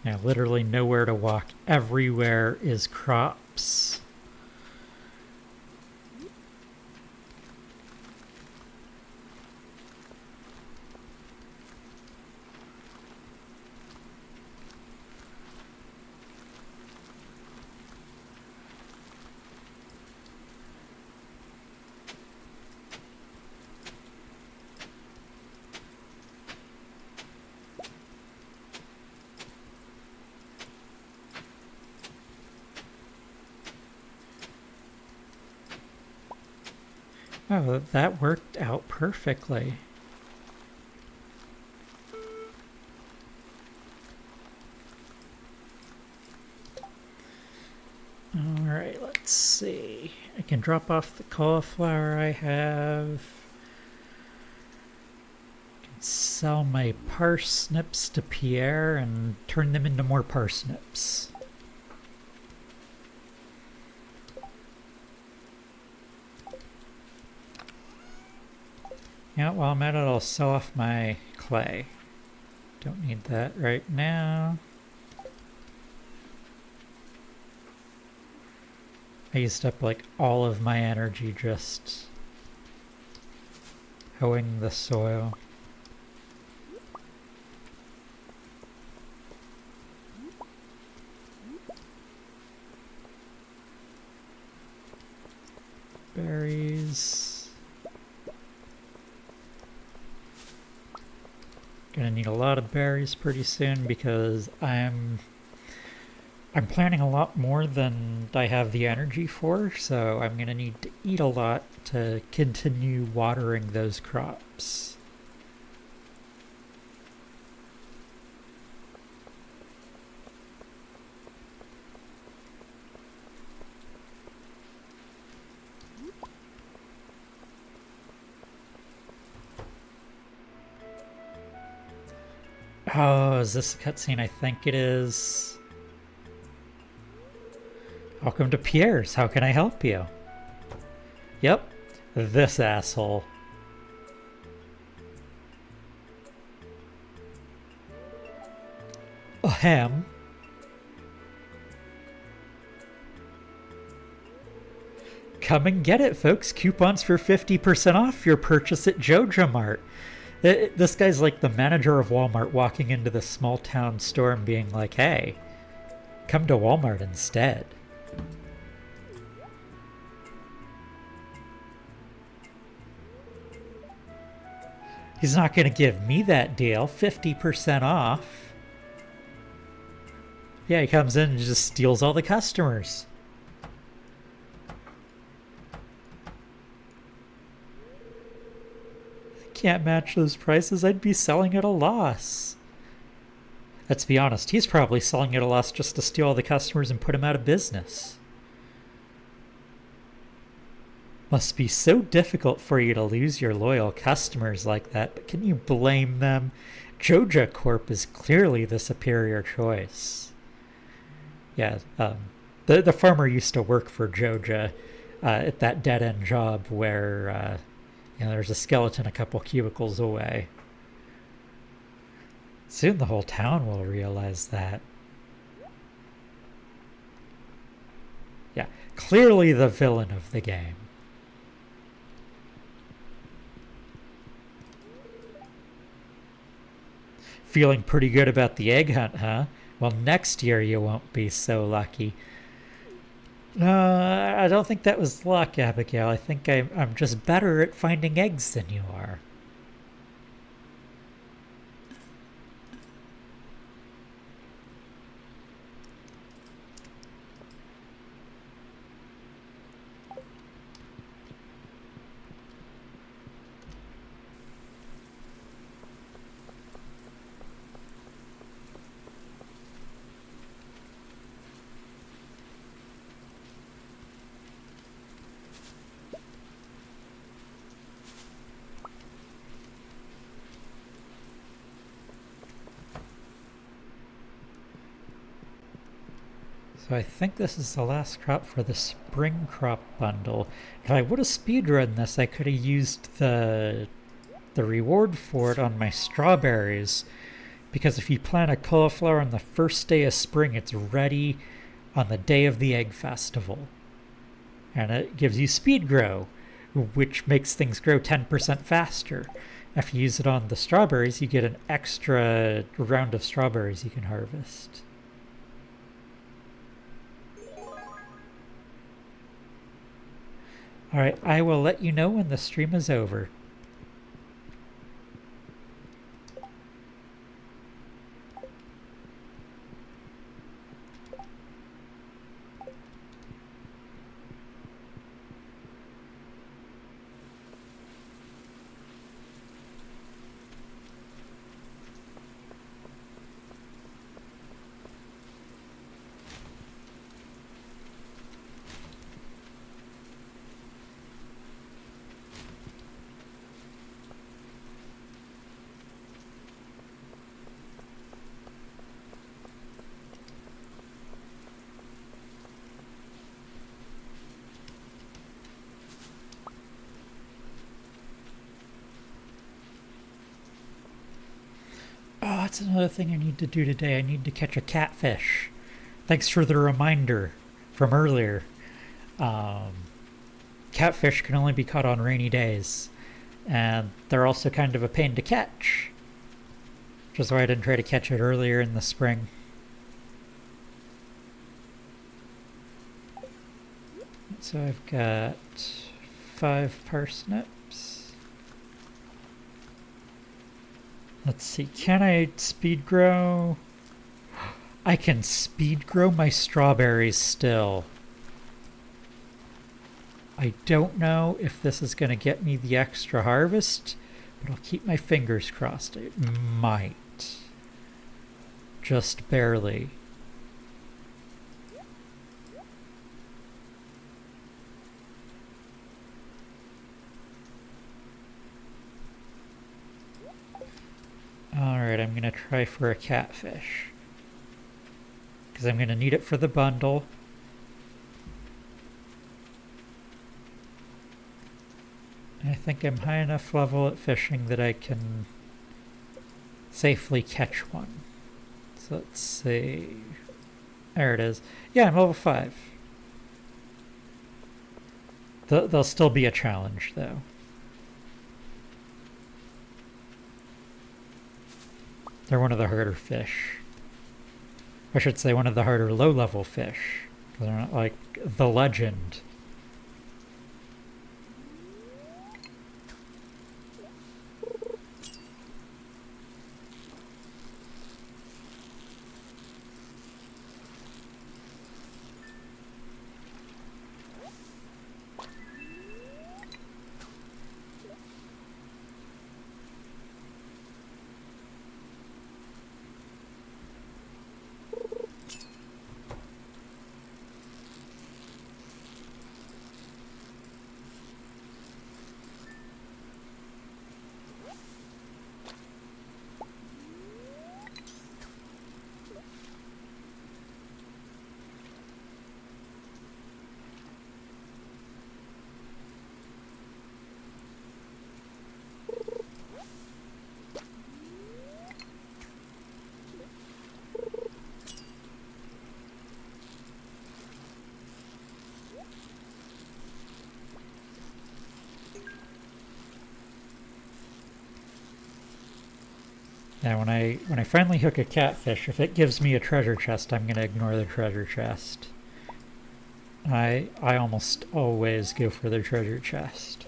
Yeah, literally nowhere to walk. Everywhere is crops. Oh, that worked out perfectly. Alright, let's see. I can drop off the cauliflower I have. Sell my parsnips to Pierre and turn them into more parsnips. Yeah, while I'm at it, I'll sell off my clay. Don't need that right now. I used up like all of my energy just hoeing the soil. Berries. Gonna need a lot of berries pretty soon because I'm planning a lot more than I have the energy for, so I'm gonna need to eat a lot to continue watering those crops. Oh, is this a cutscene? I think it is. Welcome to Pierre's. How can I help you? Yep, this asshole. Ahem. Come and get it, folks. Coupons for 50% off your purchase at Joja Mart. This guy's like the manager of Walmart walking into the small town store and being like, hey, come to Walmart instead. He's not going to give me that deal. 50% off. Yeah, he comes in and just steals all the customers. Can't match those prices. I'd be selling at a loss. Let's be honest, he's probably selling at a loss just to steal all the customers and put him out of business. Must be so difficult for you to lose your loyal customers like that, but can you blame them? Joja Corp is clearly the superior choice. Yeah, the farmer used to work for Joja at that dead-end job where there's a skeleton a couple cubicles away. Soon the whole town will realize that. Yeah, clearly the villain of the game. Feeling pretty good about the egg hunt, huh? Well, next year you won't be so lucky. I don't think that was luck, Abigail. I think I'm just better at finding eggs than you are. So I think this is the last crop for the spring crop bundle. If I would have speedrun this, I could have used the reward for it on my strawberries. Because if you plant a cauliflower on the first day of spring, it's ready on the day of the egg festival. And it gives you speed grow, which makes things grow 10% faster. If you use it on the strawberries, you get an extra round of strawberries you can harvest. Alright, I will let you know when the stream is over. that's another thing I need to do today. I need to catch a catfish. Thanks for the reminder from earlier. Catfish can only be caught on rainy days, and they're also kind of a pain to catch, which is why I didn't try to catch it earlier in the spring. So I've got 5 parsnips. Let's see, can I speed grow? I can speed grow my strawberries still. I don't know if this is going to get me the extra harvest, but I'll keep my fingers crossed. It might. Just barely. Alright, I'm going to try for a catfish. Because I'm going to need it for the bundle. I think I'm high enough level at fishing that I can safely catch one. So let's see. There it is. Yeah, I'm level 5. They'll still be a challenge, though. They're one of the harder fish. I should say one of the harder low-level fish. They're not like the legend. Now when I finally hook a catfish, if it gives me a treasure chest, I'm gonna ignore the treasure chest. I almost always go for the treasure chest.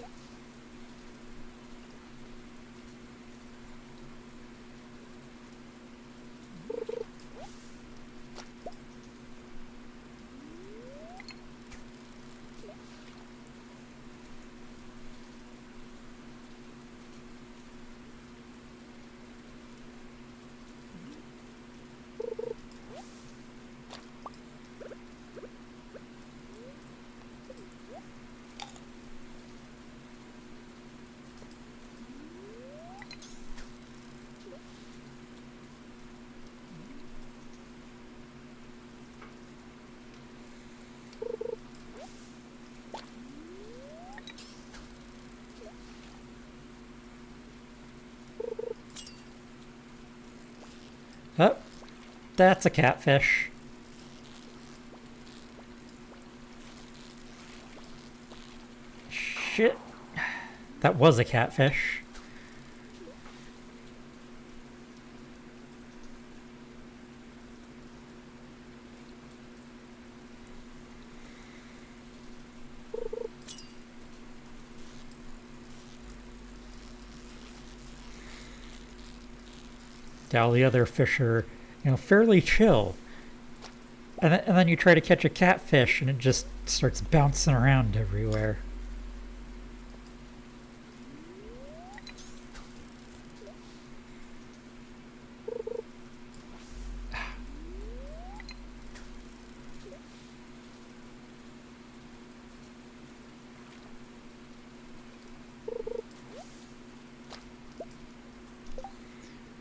Oh, that's a catfish. Shit. That was a catfish. All the other fish are, fairly chill. And then you try to catch a catfish and it just starts bouncing around everywhere.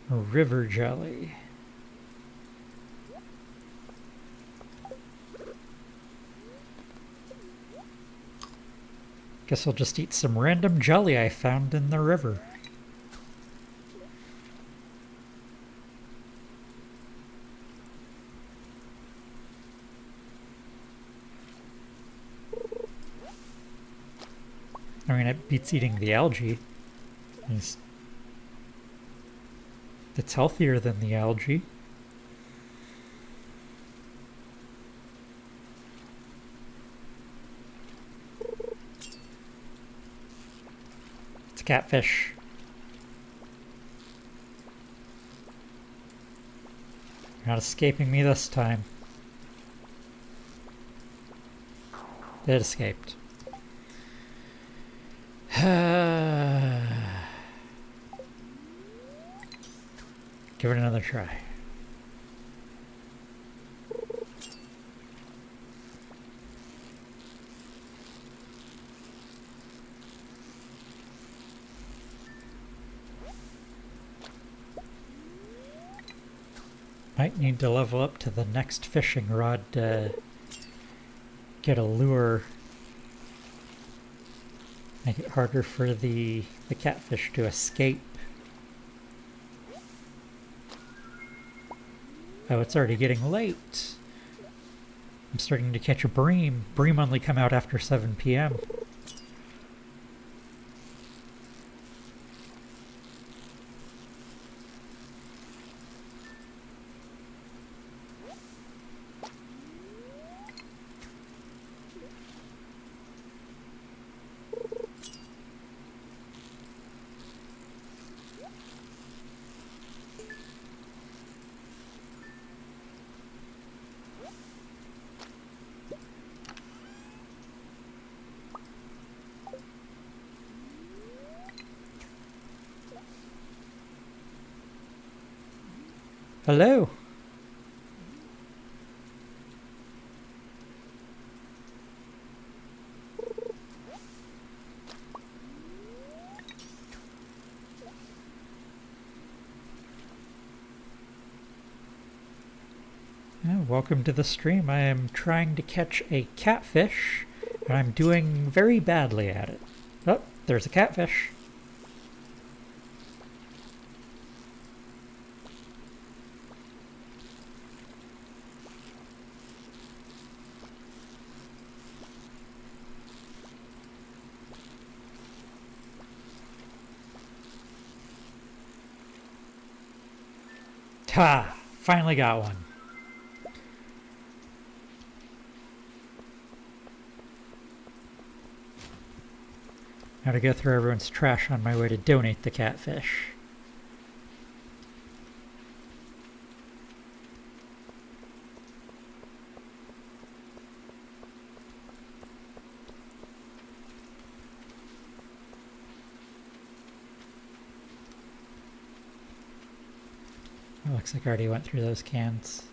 River jelly. Guess I'll just eat some random jelly I found in the river. I mean, it beats eating the algae. It's healthier than the algae. It's catfish. You're not escaping me this time. It escaped. Give it another try. Might need to level up to the next fishing rod to get a lure. Make it harder for the catfish to escape. Oh, it's already getting late. I'm starting to catch a bream. Bream only come out after 7 p.m. Hello. Welcome to the stream. I am trying to catch a catfish, and I'm doing very badly at it. Oh, there's a catfish. Ha! Finally got one. Now to go through everyone's trash on my way to donate the catfish. It looks like I already went through those cans.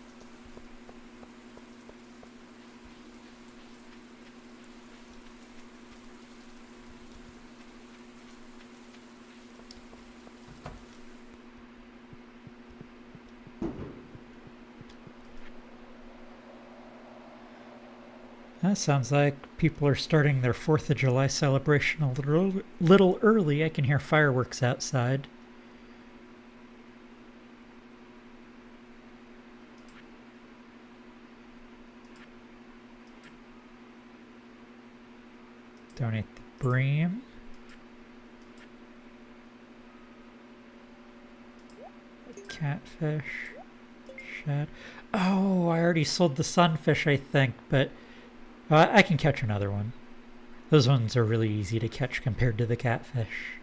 That sounds like people are starting their 4th of July celebration a little early. I can hear fireworks outside. Donate the bream. Catfish. Shad. Oh, I already sold the sunfish, I think, but I can catch another one. Those ones are really easy to catch compared to the catfish.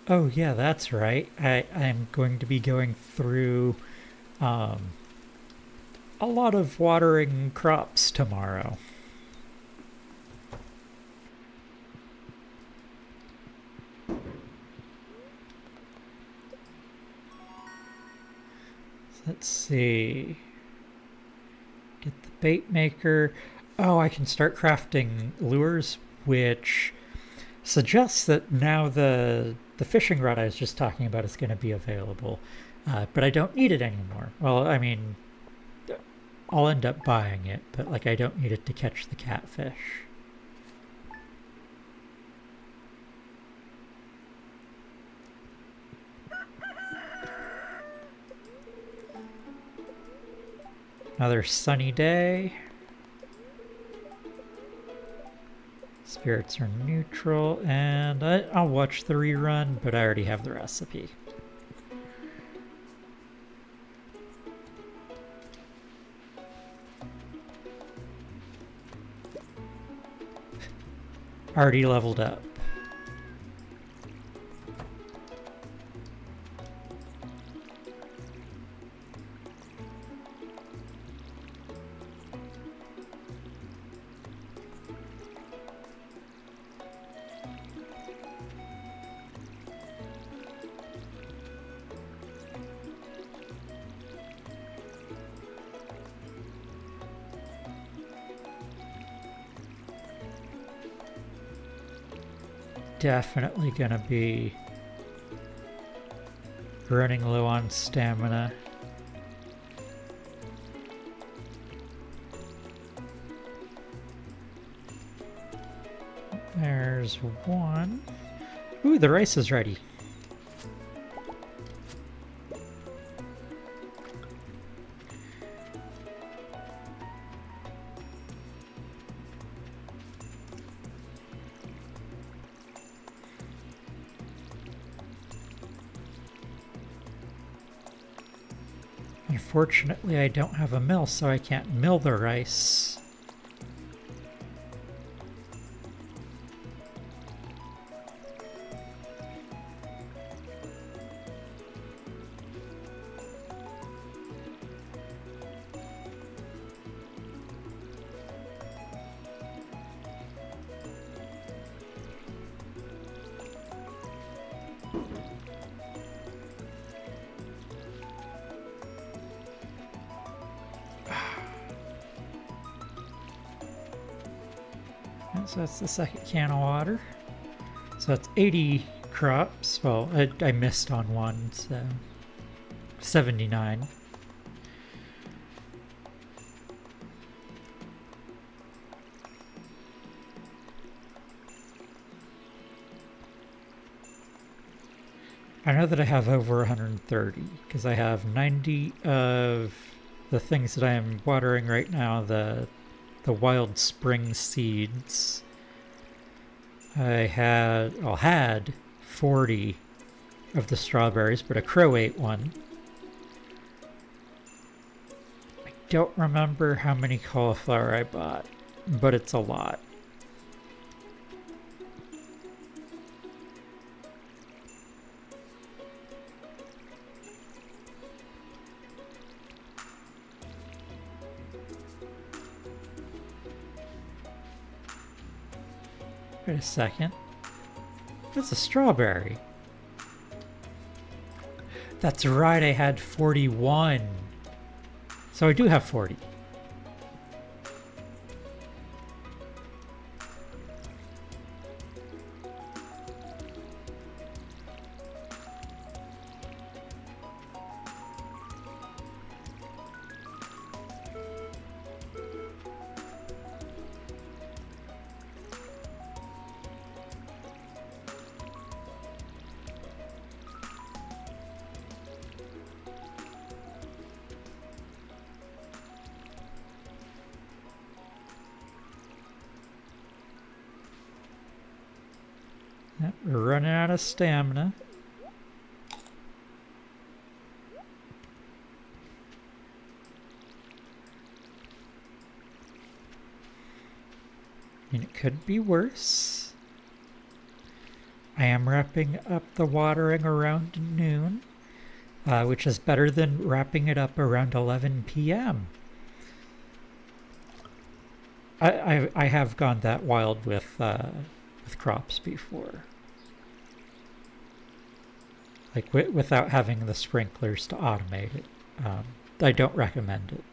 Oh yeah, that's right. I'm going to be going through a lot of watering crops tomorrow. Let's see. Get the bait maker. Oh, I can start crafting lures, which suggests that now the fishing rod I was just talking about is going to be available. But I don't need it anymore. Well, I mean, I'll end up buying it, but like I don't need it to catch the catfish. Another sunny day. Spirits are neutral, and I'll watch the rerun, but I already have the recipe. Already leveled up. Definitely gonna be running low on stamina. There's one. Ooh, the rice is ready. Unfortunately, I don't have a mill, so I can't mill the rice. So that's the second can of water. So that's 80 crops. Well, I missed on one, so 79. I know that I have over 130 because I have 90 of the things that I am watering right now, the wild spring seeds. I had 40 of the strawberries, but a crow ate one. I don't remember how many cauliflower I bought, but it's a lot. Wait a second. That's a strawberry. That's right, I had 41. So I do have 40. Yep, we're running out of stamina. And it could be worse. I am wrapping up the watering around noon, which is better than wrapping it up around 11 p.m. I have gone that wild with crops before. Like without having the sprinklers to automate it. I don't recommend it.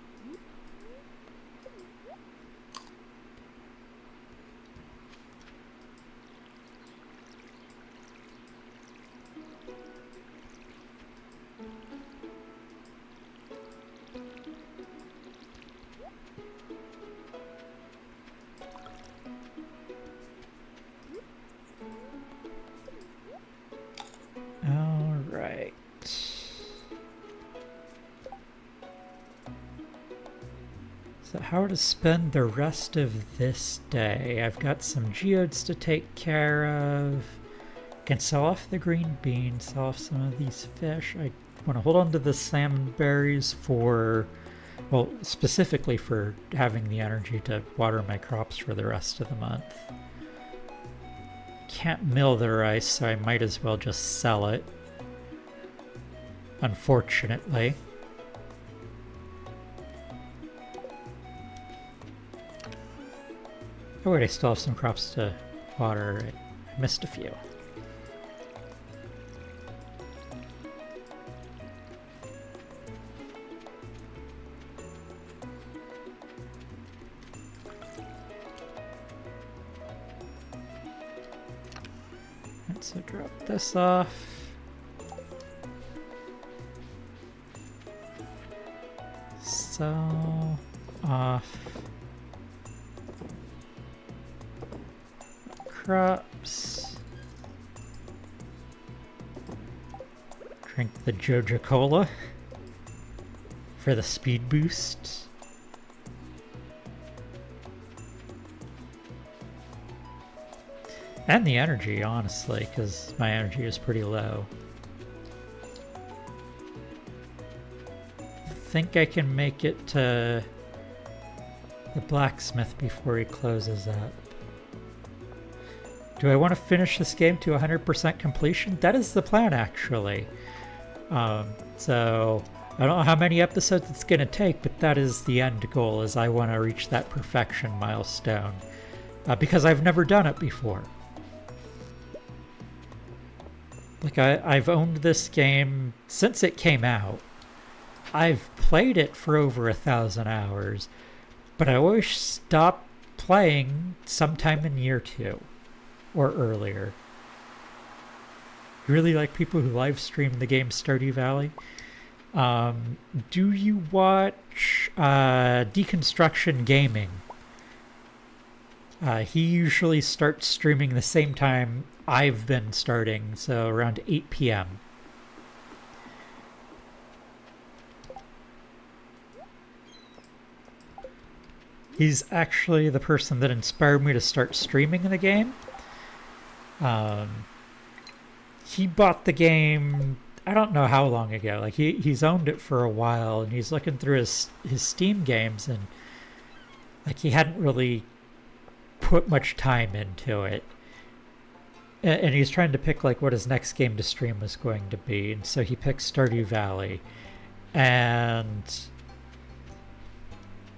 So how to spend the rest of this day? I've got some geodes to take care of. Can sell off the green beans, sell off some of these fish. I want to hold on to the salmon berries for, well, specifically for having the energy to water my crops for the rest of the month. Can't mill the rice, so I might as well just sell it. Unfortunately. Oh wait, I still have some crops to water. I missed a few. So drop this off. Sell off crops. Drink the Joja Cola for the speed boost. And the energy, honestly, because my energy is pretty low. I think I can make it to the blacksmith before he closes up. Do I want to finish this game to 100% completion? That is the plan, actually. So I don't know how many episodes it's going to take, but that is the end goal, is I want to reach that perfection milestone. Because I've never done it before. Like, I've owned this game since it came out. I've played it for over 1,000 hours, but I always stop playing sometime in year 2 or earlier. Really like people who live stream the game Stardew Valley. Do you watch Deconstruction Gaming? He usually starts streaming the same time I've been starting, so around 8 p.m. He's actually the person that inspired me to start streaming the game. He bought the game, I don't know how long ago. Like he's owned it for a while, and he's looking through his Steam games, and like he hadn't really put much time into it. And he's trying to pick like what his next game to stream was going to be, and so he picked Stardew Valley, and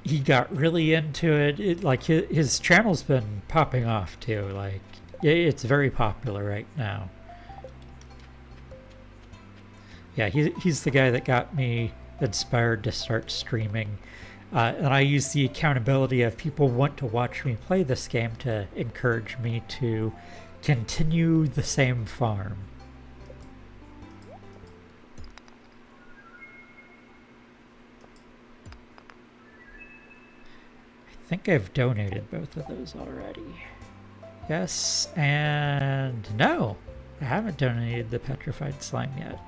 he got really into it. Like his channel's been popping off too. Like it's very popular right now. Yeah, he's the guy that got me inspired to start streaming. And I use the accountability of people want to watch me play this game to encourage me to continue the same farm. I think I've donated both of those already. Yes and no. I haven't donated the petrified slime yet.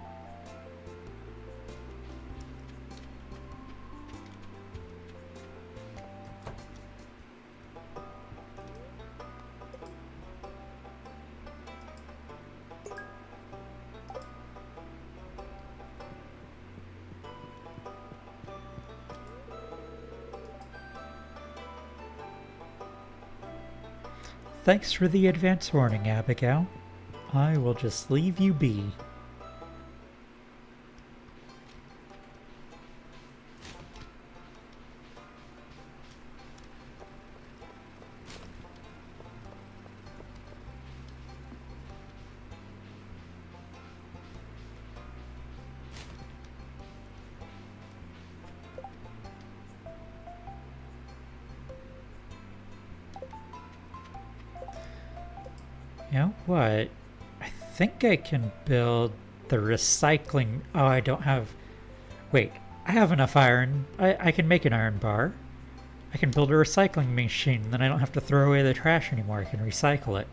Thanks for the advance warning, Abigail. I will just leave you be. You know what? I think I can build the recycling. Oh, I don't have. Wait, I have enough iron. I can make an iron bar. I can build a recycling machine, then I don't have to throw away the trash anymore. I can recycle it.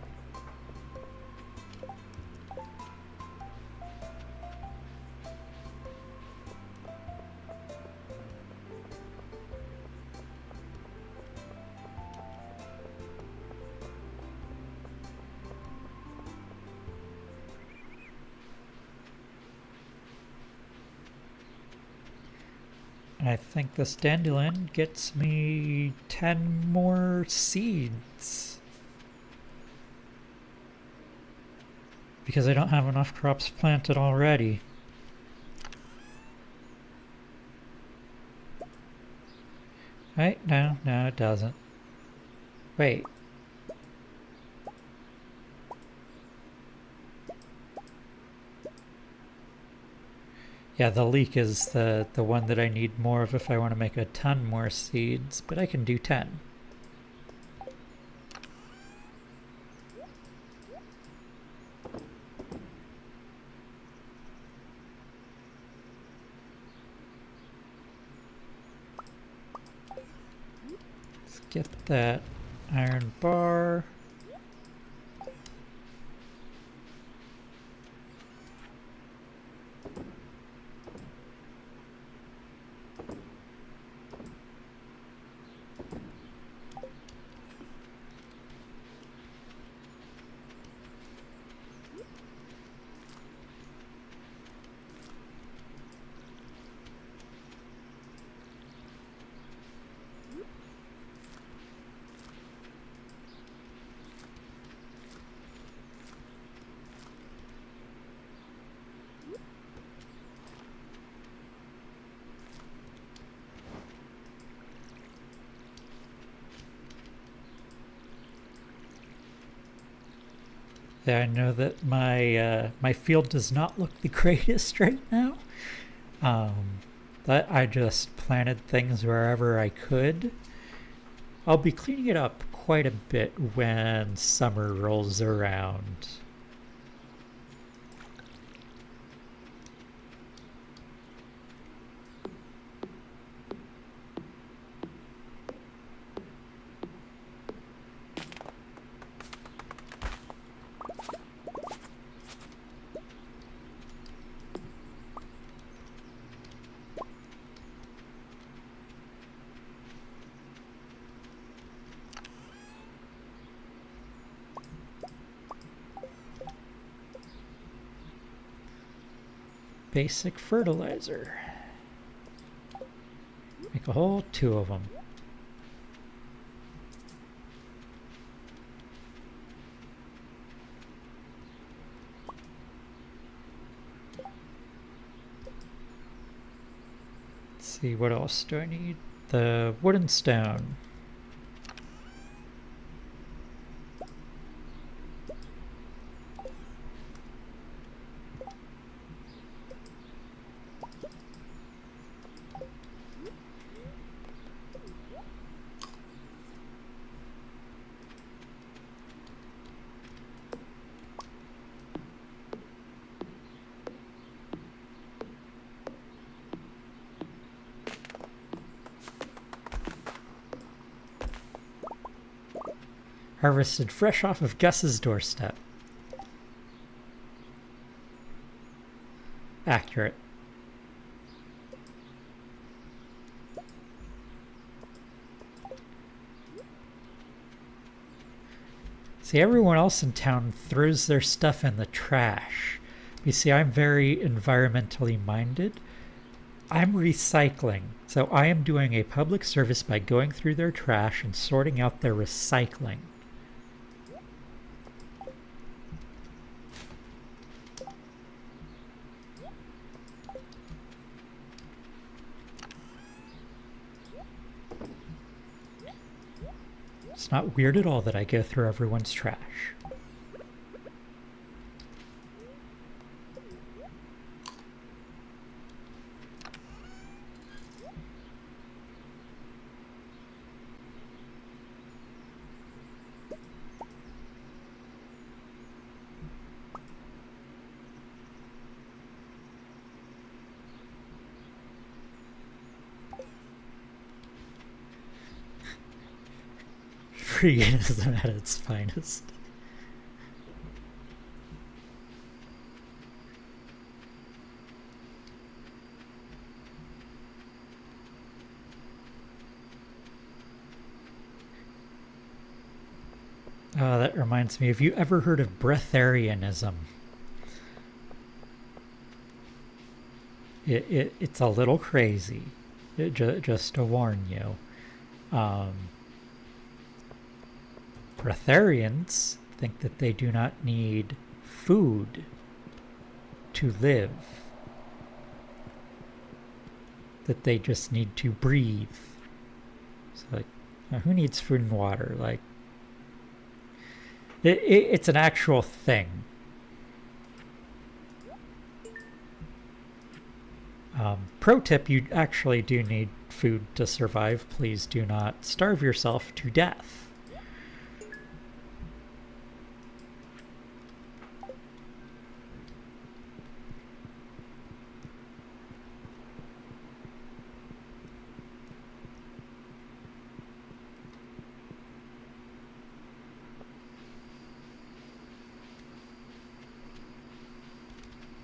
I think this dandelion gets me 10 more seeds. Because I don't have enough crops planted already. Right? No, it doesn't. Wait. Yeah, the leek is the one that I need more of if I want to make a ton more seeds, but I can do 10. Let's get that iron bar. Yeah, I know that my field does not look the greatest right now. That I just planted things wherever I could. I'll be cleaning it up quite a bit when summer rolls around. Basic fertilizer. Make a whole 2 of them. Let's see, what else do I need? The wood and stone. Harvested fresh off of Gus's doorstep. Accurate. See, everyone else in town throws their stuff in the trash. You see, I'm very environmentally minded. I'm recycling. So I am doing a public service by going through their trash and sorting out their recycling. It's not weird at all that I go through everyone's trash. Freeganism at its finest. That reminds me, have you ever heard of breatharianism? It's a little crazy. just to warn you. Breatharians think that they do not need food to live. That they just need to breathe. So, like, who needs food and water? Like, it's an actual thing. Pro tip, you actually do need food to survive. Please do not starve yourself to death.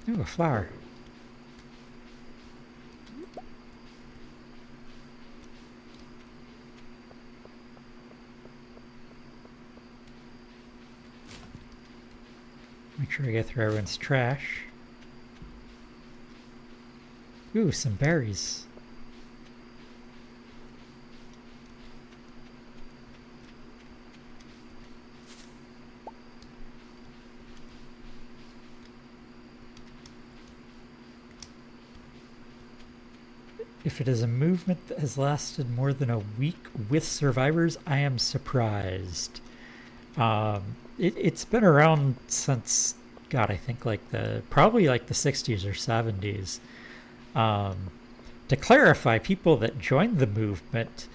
Ooh, a flower. Make sure I get through everyone's trash. Ooh, some berries. If it is a movement that has lasted more than a week with survivors, I am surprised. It's been around since, God, I think probably like the 60s or 70s. To clarify, people that join the movement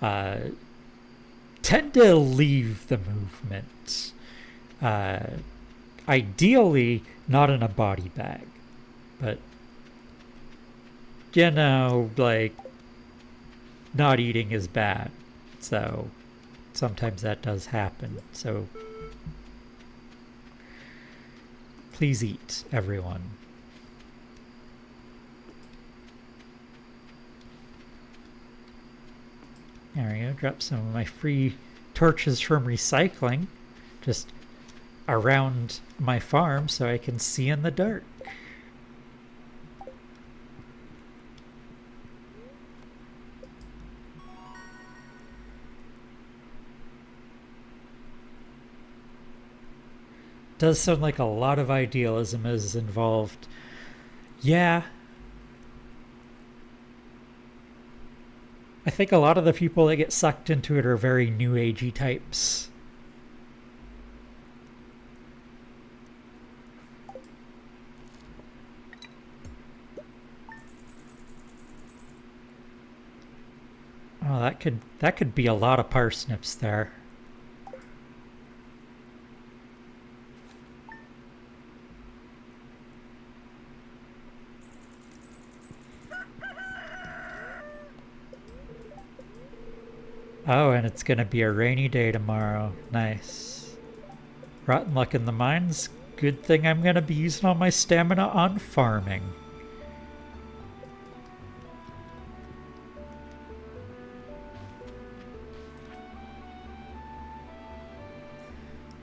tend to leave the movement. Ideally, not in a body bag, but you know, like, not eating is bad, so sometimes that does happen. So please eat, everyone. There we go. Drop some of my free torches from recycling just around my farm so I can see in the dark. Does sound like a lot of idealism is involved. Yeah. I think a lot of the people that get sucked into it are very new agey types. Oh, that could be a lot of parsnips there. Oh, and it's gonna be a rainy day tomorrow. Nice. Rotten luck in the mines. Good thing I'm gonna be using all my stamina on farming.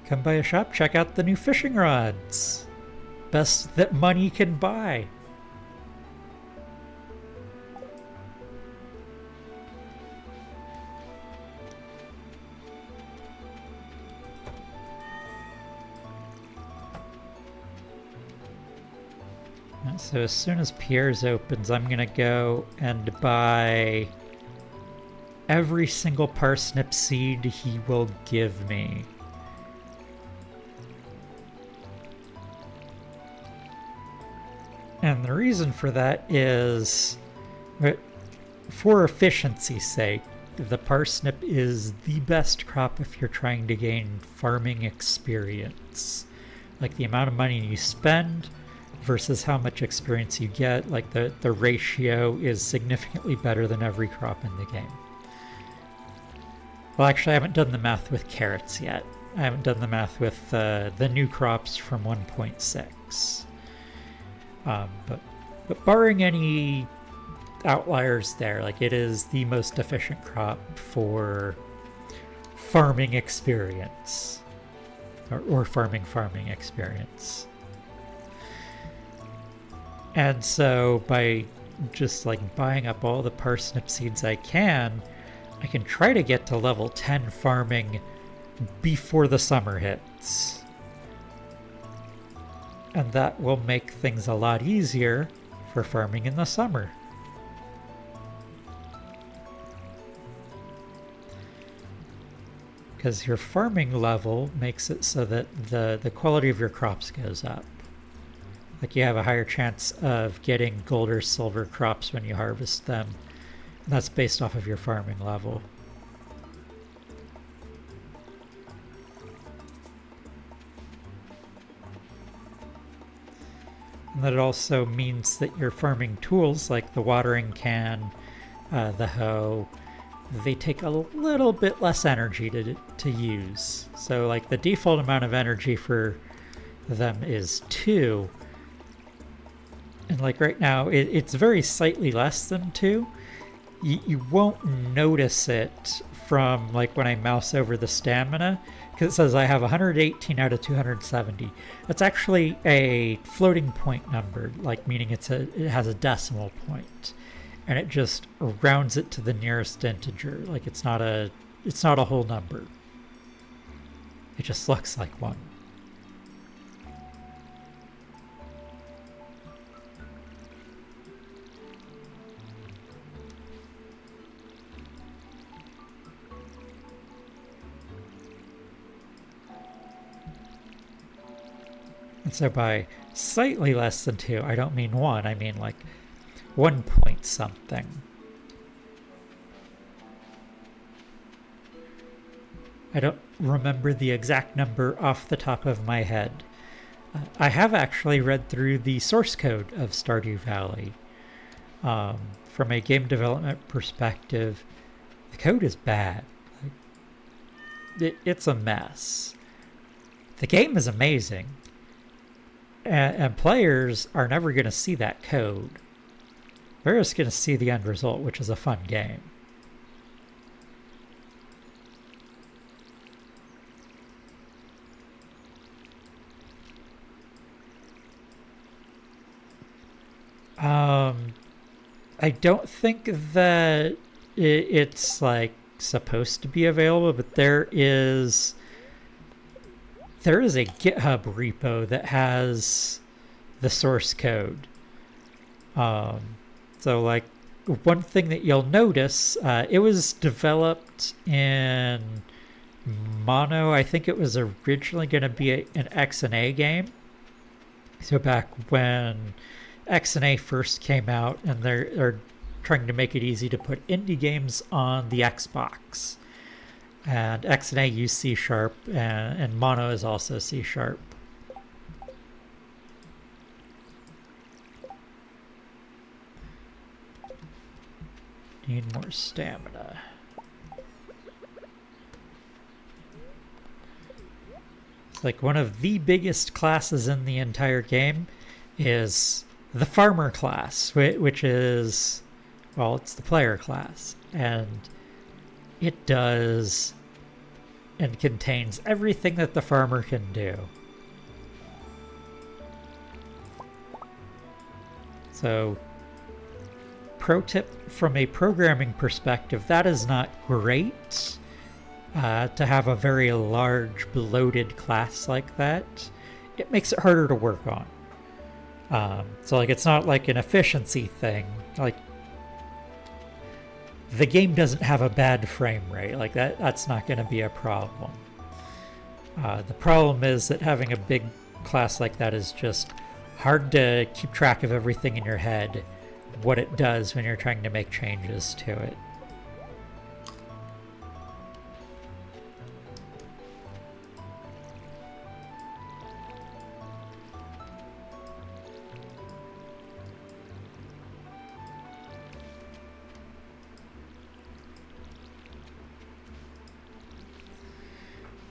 Come by a shop, check out the new fishing rods. Best that money can buy. So as soon as Pierre's opens, I'm gonna go and buy every single parsnip seed he will give me. And the reason for that is, for efficiency's sake, the parsnip is the best crop if you're trying to gain farming experience. Like, the amount of money you spend versus how much experience you get, like the ratio is significantly better than every crop in the game. Well, actually, I haven't done the math with carrots yet. I haven't done the math with the new crops from 1.6. But barring any outliers there, like, it is the most efficient crop for farming experience, or farming experience. And so by just like buying up all the parsnip seeds I can try to get to level 10 farming before the summer hits. And that will make things a lot easier for farming in the summer. Because your farming level makes it so that the quality of your crops goes up. Like you have a higher chance of getting gold or silver crops when you harvest them. And that's based off of your farming level. And that it also means that your farming tools, like the watering can, the hoe, they take a little bit less energy to use. So like the default amount of energy for them is 2. And like right now, it's very slightly less than 2. You won't notice it from like when I mouse over the stamina, because it says I have 118 out of 270. That's actually a floating point number, like meaning it has a decimal point, and it just rounds it to the nearest integer. Like it's not a whole number. It just looks like one. And so by slightly less than 2, I don't mean 1, I mean like 1 point something. I don't remember the exact number off the top of my head. I have actually read through the source code of Stardew Valley. From a game development perspective, the code is bad. It's a mess. The game is amazing. And players are never going to see that code. They're just going to see the end result, which is a fun game. I don't think that it's like supposed to be available, but there is a GitHub repo that has the source code. So like one thing that you'll notice, it was developed in Mono. I think it was originally going to be an XNA game. So back when XNA first came out, and they're trying to make it easy to put indie games on the Xbox. And XNA used C#, and Mono is also C#. Need more stamina. It's like one of the biggest classes in the entire game is the farmer class, which is, well, it's the player class. And it does and contains everything that the farmer can do. So, pro tip from a programming perspective, that is not great to have a very large bloated class like that. It makes it harder to work on. So like it's not like an efficiency thing. Like the game doesn't have a bad frame rate. Like that's not going to be a problem. The problem is that having a big class like that is just hard to keep track of everything in your head, what it does when you're trying to make changes to it.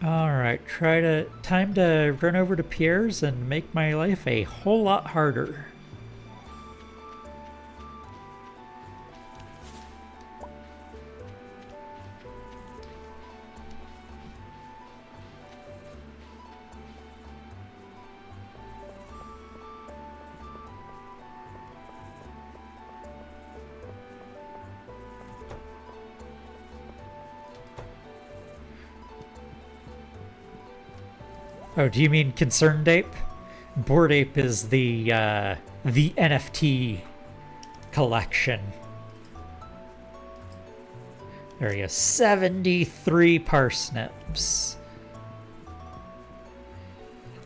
Alright, time to run over to Pierre's and make my life a whole lot harder. Oh, do you mean Concerned Ape? Bored Ape is the NFT collection. There you go. 73 parsnips.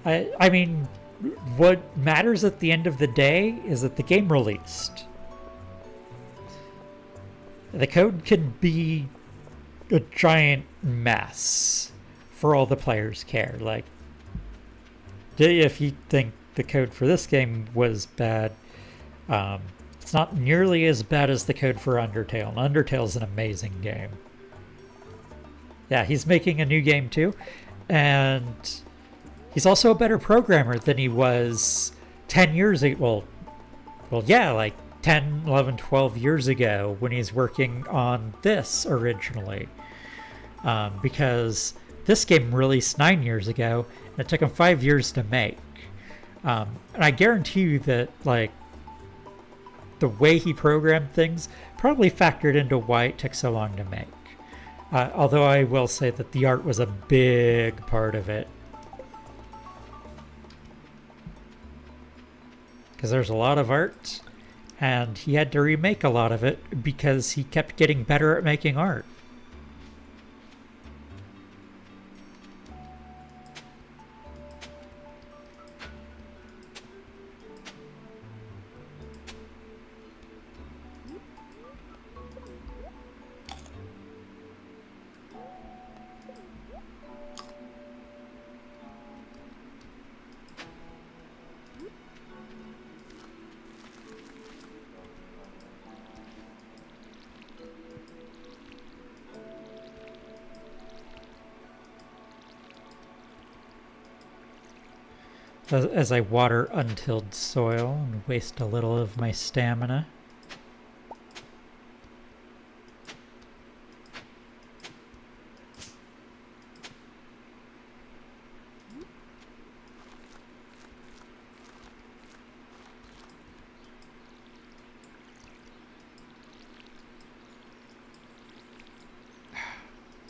I mean, what matters at the end of the day is that the game released. The code can be a giant mess for all the players care. Like, if you think the code for this game was bad, it's not nearly as bad as the code for Undertale. And Undertale's an amazing game. Yeah, he's making a new game too, and he's also a better programmer than he was 10 years ago. Well, yeah, like 10, 11, 12 years ago when he's working on this originally. Because this game released 9 years ago, and it took him 5 years to make. And I guarantee you that, like, the way he programmed things probably factored into why it took so long to make. Although I will say that the art was a big part of it. Because there's a lot of art, and he had to remake a lot of it because he kept getting better at making art. As I water untilled soil and waste a little of my stamina.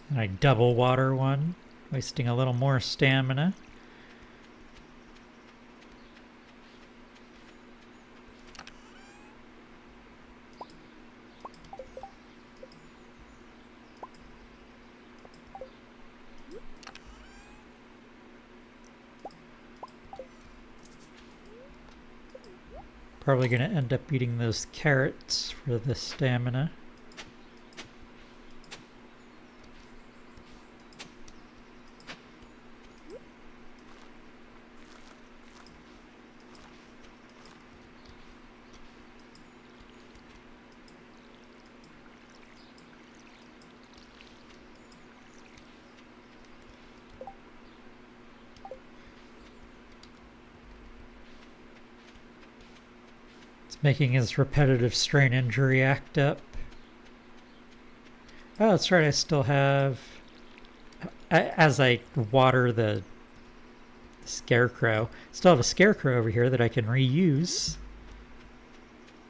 And I double water one, wasting a little more stamina. Probably going to end up eating those carrots for the stamina. Making his repetitive strain injury act up. Oh, that's right, I still have... As I water the scarecrow, still have a scarecrow over here that I can reuse.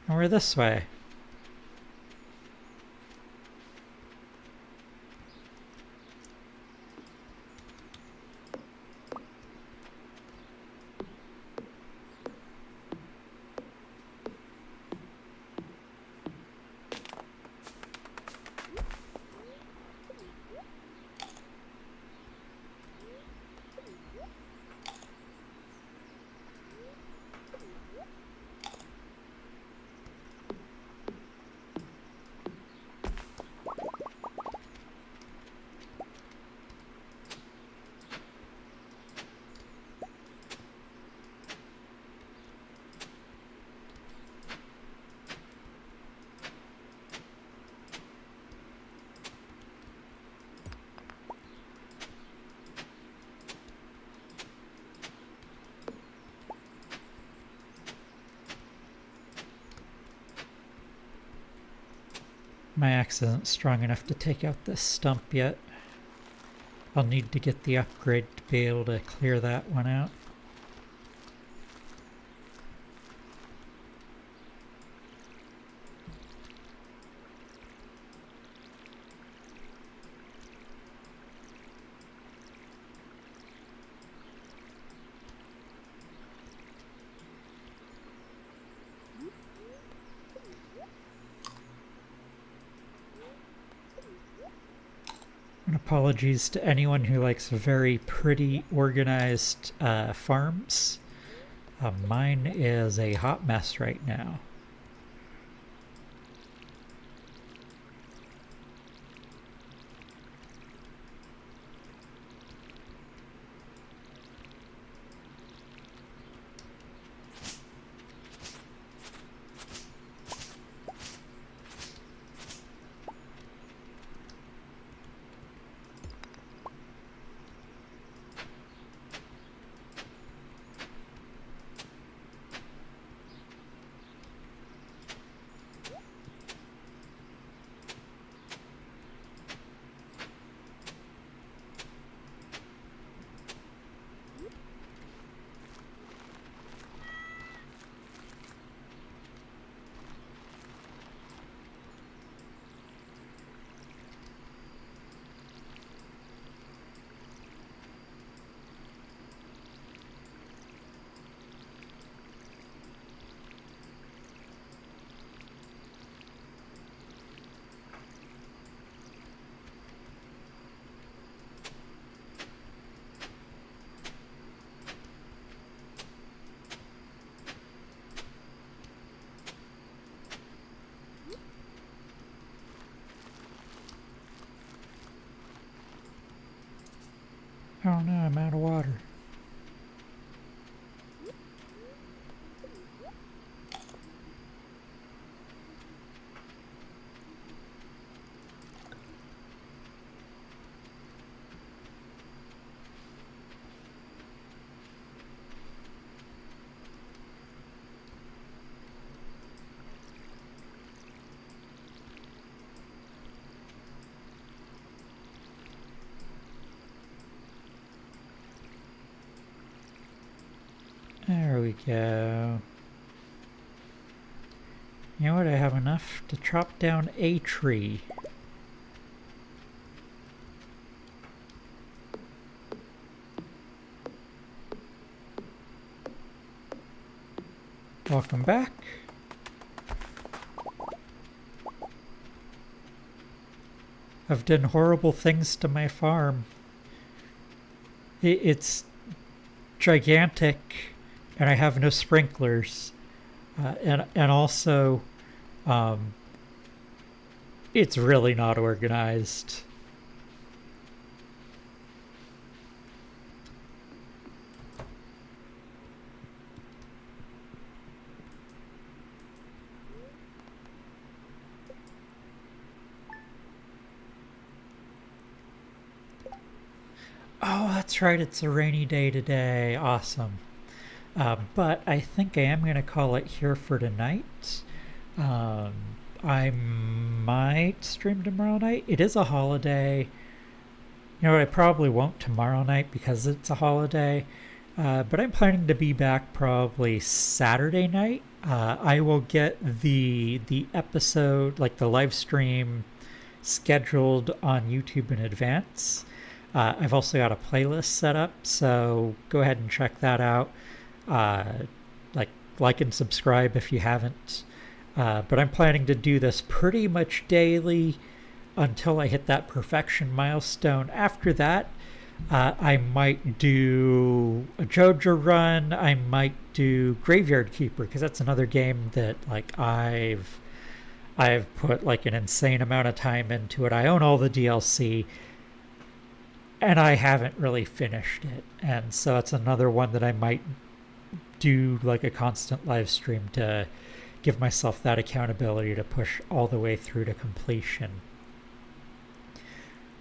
And we're this way. My axe isn't strong enough to take out this stump yet. I'll need to get the upgrade to be able to clear that one out. And apologies to anyone who likes very pretty, organized farms. Mine is a hot mess right now. Oh no, I'm out of water. There we go. You know what? I have enough to chop down a tree. Welcome back. I've done horrible things to my farm. It's gigantic, and I have no sprinklers. And also, it's really not organized. Oh, that's right, it's a rainy day today. Awesome. But I think I am going to call it here for tonight. Um, I might stream tomorrow night. It is a holiday. You know what? I probably won't tomorrow night because it's a holiday. But I'm planning to be back probably Saturday night. I will get the episode, like the live stream, scheduled on YouTube in advance. I've also got a playlist set up, so go ahead and check that out. Uh, like and subscribe if you haven't. But I'm planning to do this pretty much daily until I hit that perfection milestone. After that, I might do a JoJo run. I might do Graveyard Keeper because that's another game that I've put like an insane amount of time into it. I own all the DLC and I haven't really finished it. And so it's another one that I might do like a constant live stream to give myself that accountability to push all the way through to completion.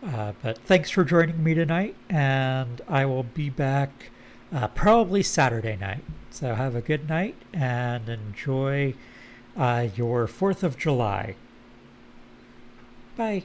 But thanks for joining me tonight, and I will be back probably Saturday night. So have a good night and enjoy your 4th of July. Bye.